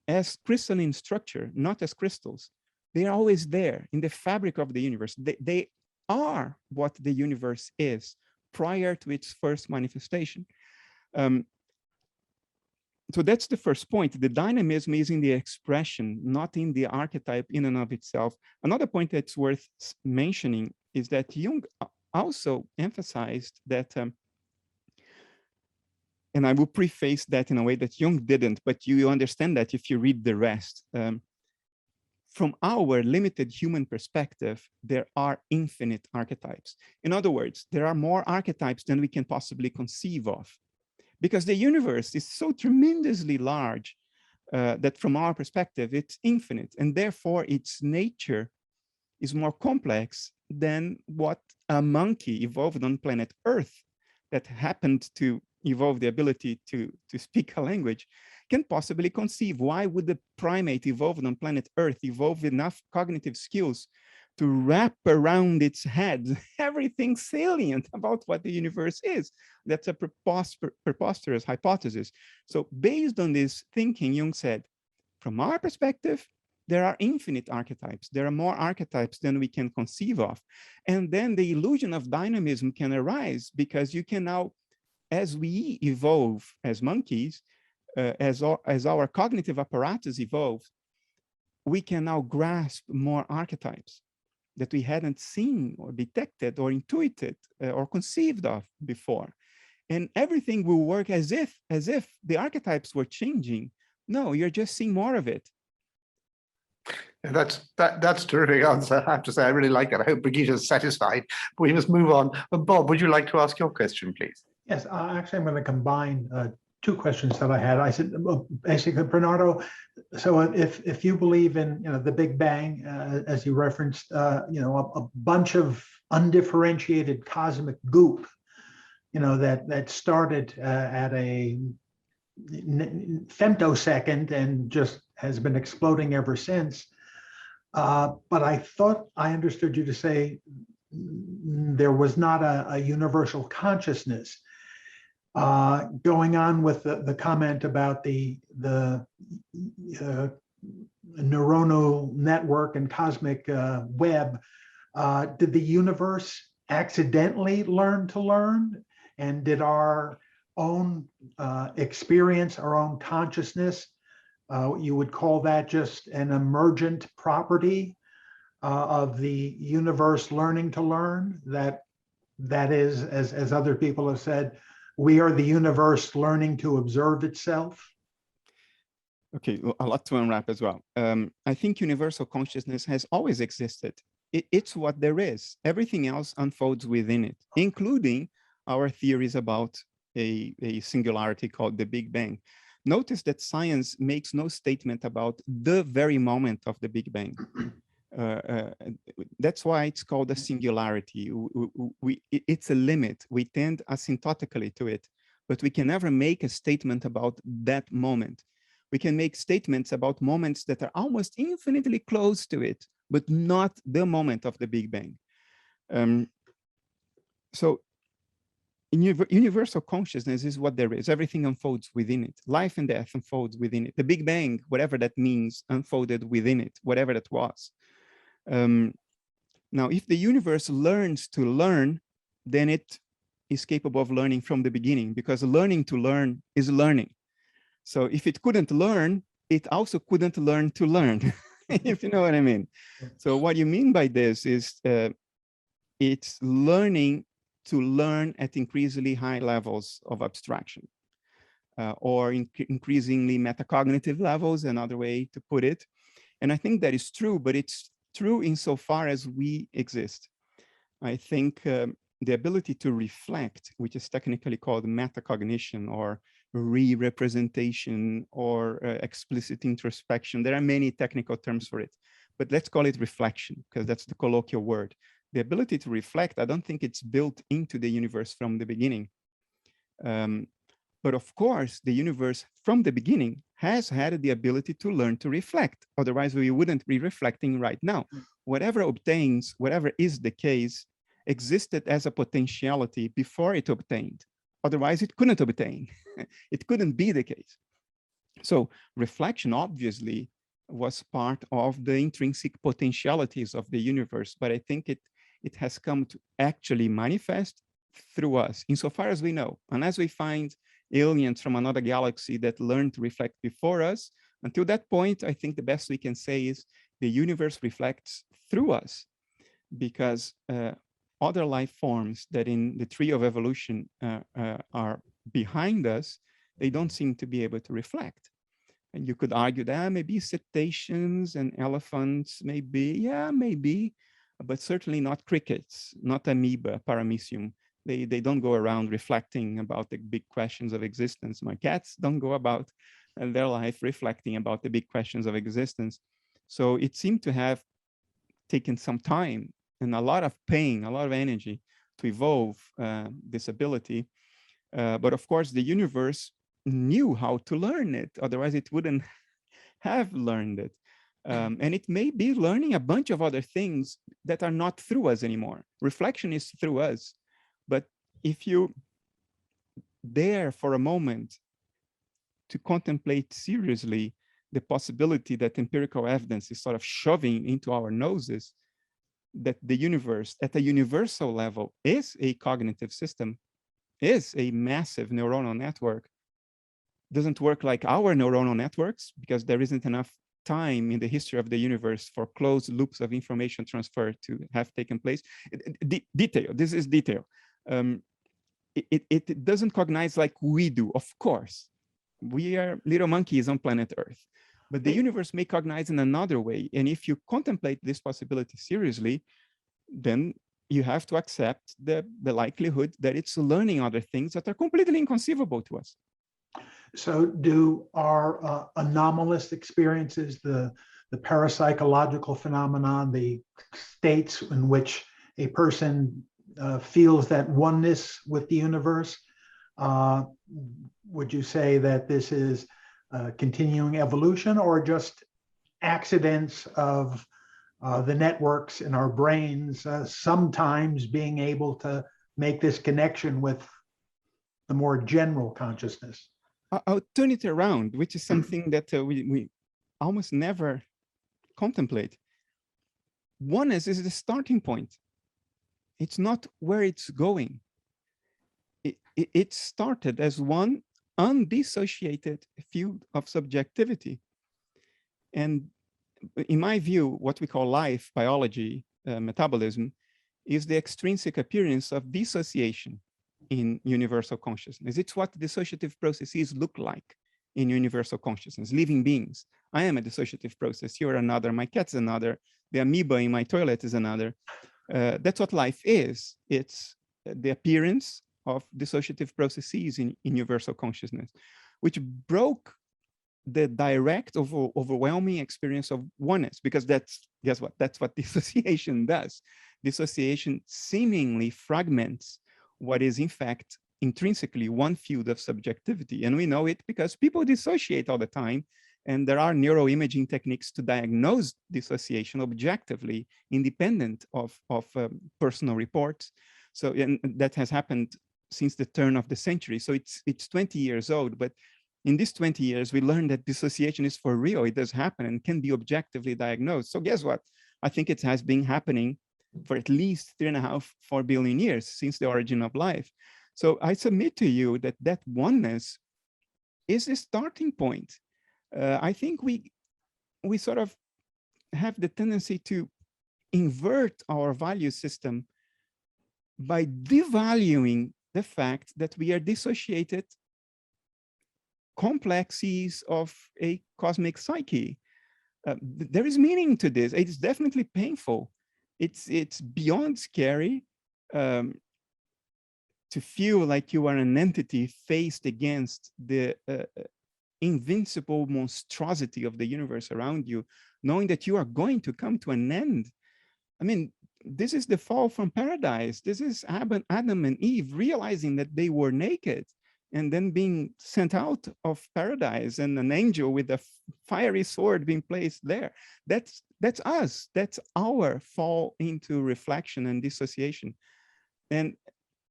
as crystalline structure, not as crystals, they are always there in the fabric of the universe. They are what the universe is prior to its first manifestation. So that's the first point. The dynamism is in the expression, not in the archetype in and of itself. Another point that's worth mentioning is that Jung also emphasized that, and I will preface that in a way that Jung didn't, but you understand that if you read the rest. From our limited human perspective, there are infinite archetypes. In other words, there are more archetypes than we can possibly conceive of, because the universe is so tremendously large that from our perspective, it's infinite, and therefore its nature is more complex than what a monkey evolved on planet Earth that happened to evolve the ability to speak a language can possibly conceive. Why would the primate evolved on planet Earth evolve enough cognitive skills to wrap around its head everything salient about what the universe is? That's a preposterous hypothesis. So based on this thinking, Jung said, from our perspective, there are infinite archetypes. There are more archetypes than we can conceive of. And then the illusion of dynamism can arise because you can now, as we evolve as monkeys, as our cognitive apparatus evolves, we can now grasp more archetypes that we hadn't seen or detected or intuited or conceived of before. And everything will work as if the archetypes were changing. No, you're just seeing more of it. And that's a terrific answer. I have to say, I really like that. I hope Brigitte's satisfied. We must move on. Bob, would you like to ask your question, please? Yes, actually, I'm going to combine two questions that I had. I said, well, basically, Bernardo, so if you believe in the Big Bang, as you referenced, a bunch of undifferentiated cosmic goop, that started at a femtosecond and just has been exploding ever since. But I thought I understood you to say there was not a universal consciousness. Going on with the comment about the neuronal network and cosmic web, did the universe accidentally learn to learn? And did our own experience, our own consciousness, you would call that just an emergent property of the universe learning to learn? That is, as other people have said, we are the universe learning to observe itself? Okay, a lot to unwrap as well. I think universal consciousness has always existed. It's what there is. Everything else unfolds within it, including our theories about a singularity called the Big Bang. Notice that science makes no statement about the very moment of the Big Bang. That's why it's called a singularity. It's a limit. We tend asymptotically to it, but we can never make a statement about that moment. We can make statements about moments that are almost infinitely close to it, but not the moment of the Big Bang. So universal consciousness is what there is. Everything unfolds within it. Life and death unfolds within it. The Big Bang, whatever that means, unfolded within it, whatever that was. Now, if the universe learns to learn, then it is capable of learning from the beginning, because learning to learn is learning. So if it couldn't learn, it also couldn't learn to learn, if you know what I mean. So what you mean by this is it's learning to learn at increasingly high levels of abstraction, or increasingly metacognitive levels, another way to put it. And I think that is true, but it's true insofar as we exist. I think the ability to reflect, which is technically called metacognition or re-representation or explicit introspection. There are many technical terms for it, but let's call it reflection, because that's the colloquial word. The ability to reflect, I don't think it's built into the universe from the beginning. But of course, the universe from the beginning has had the ability to learn to reflect. Otherwise, we wouldn't be reflecting right now. Whatever obtains, whatever is the case, existed as a potentiality before it obtained. Otherwise, it couldn't obtain. It couldn't be the case. So reflection, obviously, was part of the intrinsic potentialities of the universe, but I think it has come to actually manifest through us, insofar as we know. Unless we find aliens from another galaxy that learned to reflect before us, until that point, I think the best we can say is the universe reflects through us, because other life forms that in the tree of evolution are behind us, they don't seem to be able to reflect. And you could argue that maybe cetaceans and elephants, maybe, yeah, maybe, but certainly not crickets, not amoeba, paramecium. They don't go around reflecting about the big questions of existence. My cats don't go about their life reflecting about the big questions of existence. So it seemed to have taken some time and a lot of pain, a lot of energy to evolve this ability. But of course, the universe knew how to learn it. Otherwise, it wouldn't have learned it. And it may be learning a bunch of other things that are not through us anymore. Reflection is through us. But if you dare for a moment to contemplate seriously the possibility that empirical evidence is sort of shoving into our noses, that the universe at a universal level is a cognitive system, is a massive neuronal network, doesn't work like our neuronal networks because there isn't enough time in the history of the universe for closed loops of information transfer to have taken place. Detail, this is detail. It doesn't cognize like we do, of course. We are little monkeys on planet Earth, but the universe may cognize in another way. And if you contemplate this possibility seriously, then you have to accept the likelihood that it's learning other things that are completely inconceivable to us. So do our anomalous experiences, the parapsychological phenomenon, the states in which a person feels that oneness with the universe, would you say that this is continuing evolution or just accidents of the networks in our brains sometimes being able to make this connection with the more general consciousness? I'll turn it around, which is something that we almost never contemplate. Oneness is the starting point. It's not where it's going. It started as one undissociated field of subjectivity. And in my view, what we call life, biology, metabolism, is the extrinsic appearance of dissociation in universal consciousness. It's what dissociative processes look like in universal consciousness, living beings. I am a dissociative process, you're another, my cat's another, the amoeba in my toilet is another. That's what life is. It's the appearance of dissociative processes in universal consciousness, which broke the direct overwhelming experience of oneness, because guess what? That's what dissociation does. Dissociation seemingly fragments what is in fact intrinsically one field of subjectivity. And we know it because people dissociate all the time. And there are neuroimaging techniques to diagnose dissociation objectively, independent of personal reports. So, and that has happened since the turn of the century. So it's 20 years old, but in these 20 years, we learned that dissociation is for real. It does happen and can be objectively diagnosed. So guess what? I think it has been happening for at least 3.5, 4 billion years since the origin of life. So I submit to you that that oneness is a starting point. I think we sort of have the tendency to invert our value system by devaluing the fact that we are dissociated complexes of a cosmic psyche. There is meaning to this. It is definitely painful. It's beyond scary to feel like you are an entity faced against the invincible monstrosity of the universe around you, knowing that you are going to come to an end. I mean, this is the fall from paradise. This is Adam and Eve realizing that they were naked and then being sent out of paradise, and an angel with a fiery sword being placed there. That's us. That's our fall into reflection and dissociation. And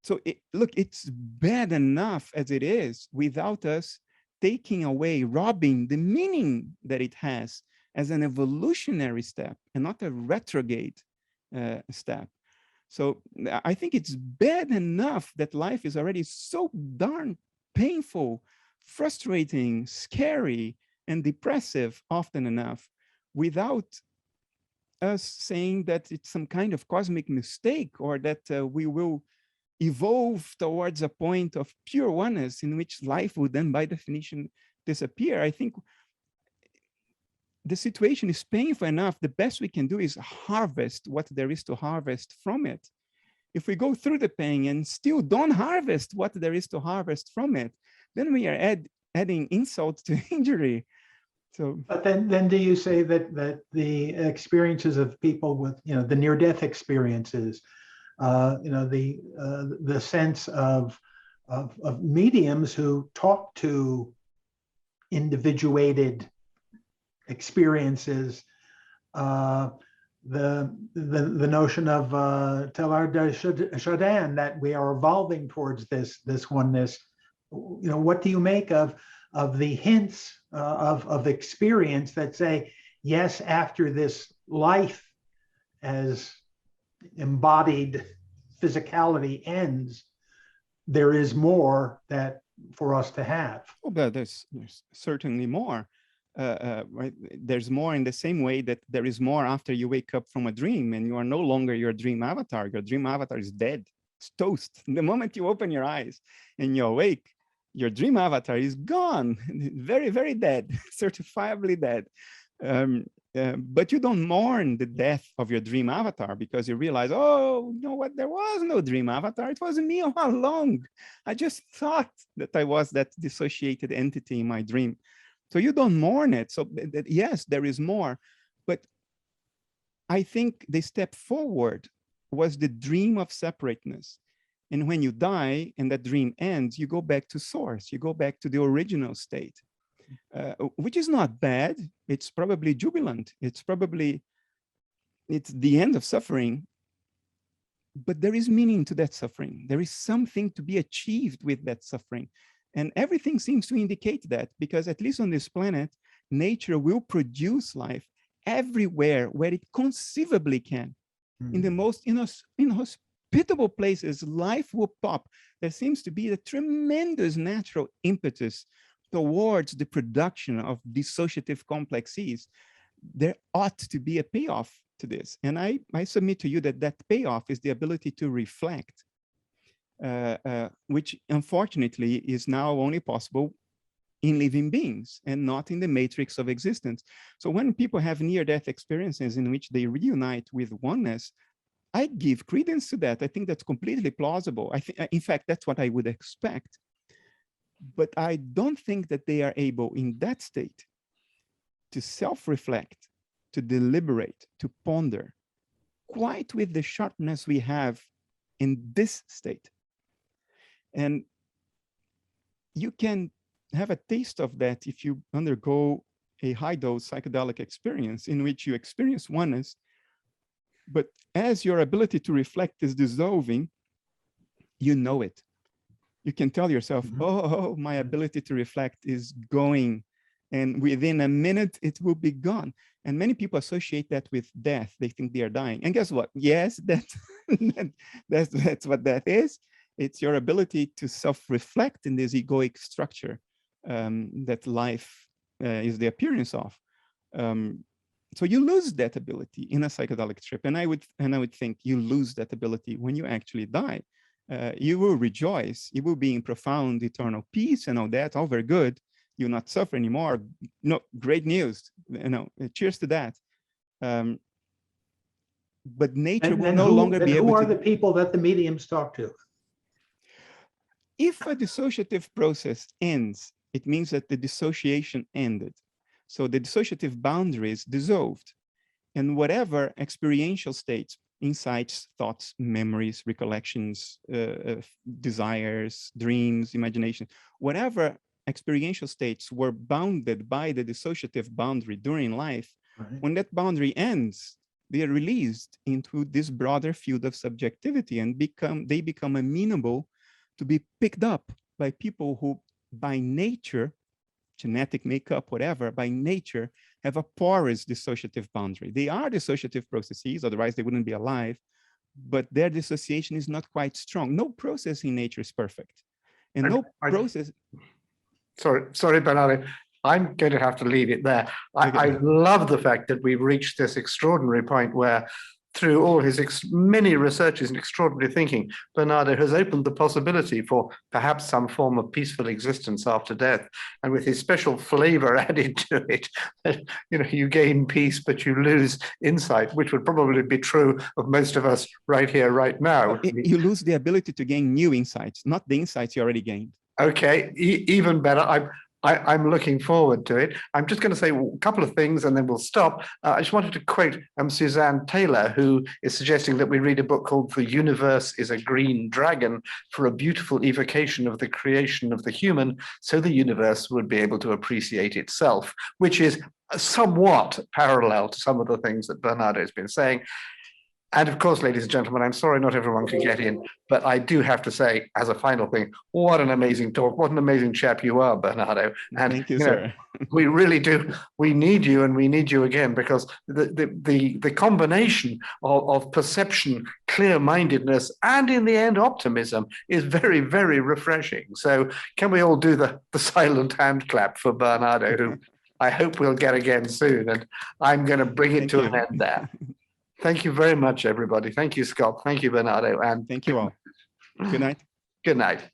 so look, it's bad enough as it is without us taking away, robbing the meaning that it has as an evolutionary step and not a retrograde step. So I think it's bad enough that life is already so darn painful, frustrating, scary, and depressive often enough, without us saying that it's some kind of cosmic mistake, or that we will evolve towards a point of pure oneness in which life would then by definition disappear. I think the situation is painful enough. The best we can do is harvest what there is to harvest from it. If we go through the pain and still don't harvest what there is to harvest from it, then we are adding insult to injury. So, but then do you say that the experiences of people with, the near-death experiences, the sense of mediums who talk to individuated experiences, the notion of Teilhard de Chardin, that we are evolving towards this oneness. What do you make of the hints of experience that say, yes, after this life as embodied physicality ends, there is more that for us to have? Oh, but there's certainly more. Right? There's more in the same way that there is more after you wake up from a dream and you are no longer your dream avatar. Your dream avatar is dead. It's toast. The moment you open your eyes and you awake, your dream avatar is gone. Very, very dead, certifiably dead. But you don't mourn the death of your dream avatar because you realize, oh, you know what? There was no dream avatar. It was me all along. I just thought that I was that dissociated entity in my dream. So you don't mourn it. So yes, there is more. But I think the step forward was the dream of separateness. And when you die and that dream ends, you go back to source. You go back to the original state, which is not bad. It's probably jubilant. It's the end of suffering. But there is meaning to that suffering. There is something to be achieved with that suffering. And everything seems to indicate that, because at least on this planet, nature will produce life everywhere where it conceivably can. In the most inhospitable places, life will pop. There seems to be a tremendous natural impetus towards the production of dissociative complexes. There ought to be a payoff to this. And I submit to you that that payoff is the ability to reflect, which unfortunately is now only possible in living beings and not in the matrix of existence. So when people have near-death experiences in which they reunite with oneness, I give credence to that. I think that's completely plausible. In fact, that's what I would expect. But I don't think that they are able in that state to self-reflect, to deliberate, to ponder, quite with the sharpness we have in this state. And you can have a taste of that if you undergo a high-dose psychedelic experience in which you experience oneness, but as your ability to reflect is dissolving, you know it. You can tell yourself, oh, my ability to reflect is going, and within a minute, it will be gone. And many people associate that with death. They think they are dying. And guess what? Yes, that's what death is. It's your ability to self-reflect in this egoic structure that life is the appearance of. So you lose that ability in a psychedelic trip. And I would think you lose that ability when you actually die. You will rejoice. You will be in profound eternal peace and all that, all very good. You'll not suffer anymore. No, great news. Cheers to that. But nature will no longer be able to. Who are the people that the mediums talk to? If a dissociative process ends, it means that the dissociation ended. So the dissociative boundary is dissolved. And whatever experiential states, insights, thoughts, memories, recollections, desires, dreams, imagination, whatever experiential states were bounded by the dissociative boundary during life, when that boundary ends, they are released into this broader field of subjectivity and they become amenable to be picked up by people who by nature, genetic makeup, whatever, by nature have a porous dissociative boundary. They are dissociative processes, otherwise they wouldn't be alive, but their dissociation is not quite strong. No process in nature is perfect. And process. Sorry, Bernardo. I'm going to have to leave it there. I love the fact that we've reached this extraordinary point where through all his many researches and extraordinary thinking, Bernardo has opened the possibility for perhaps some form of peaceful existence after death. And with his special flavor added to it, you gain peace, but you lose insight, which would probably be true of most of us right here, right now. You lose the ability to gain new insights, not the insights you already gained. Okay, even better. I'm looking forward to it. I'm just going to say a couple of things and then we'll stop. I just wanted to quote Suzanne Taylor, who is suggesting that we read a book called The Universe is a Green Dragon for a beautiful evocation of the creation of the human, so the universe would be able to appreciate itself, which is somewhat parallel to some of the things that Bernardo has been saying. And of course, ladies and gentlemen, I'm sorry not everyone can get in, but I do have to say, as a final thing, what an amazing talk. What an amazing chap you are, Bernardo. And thank you, sir. We really do. We need you, and we need you again, because the combination of perception, clear-mindedness, and in the end, optimism is very, very refreshing. So can we all do the silent hand clap for Bernardo, who I hope we'll get again soon. And I'm going to bring it to an end there. Thank you very much, everybody. Thank you, Scott. Thank you, Bernardo. And thank you all. Good night. Good night.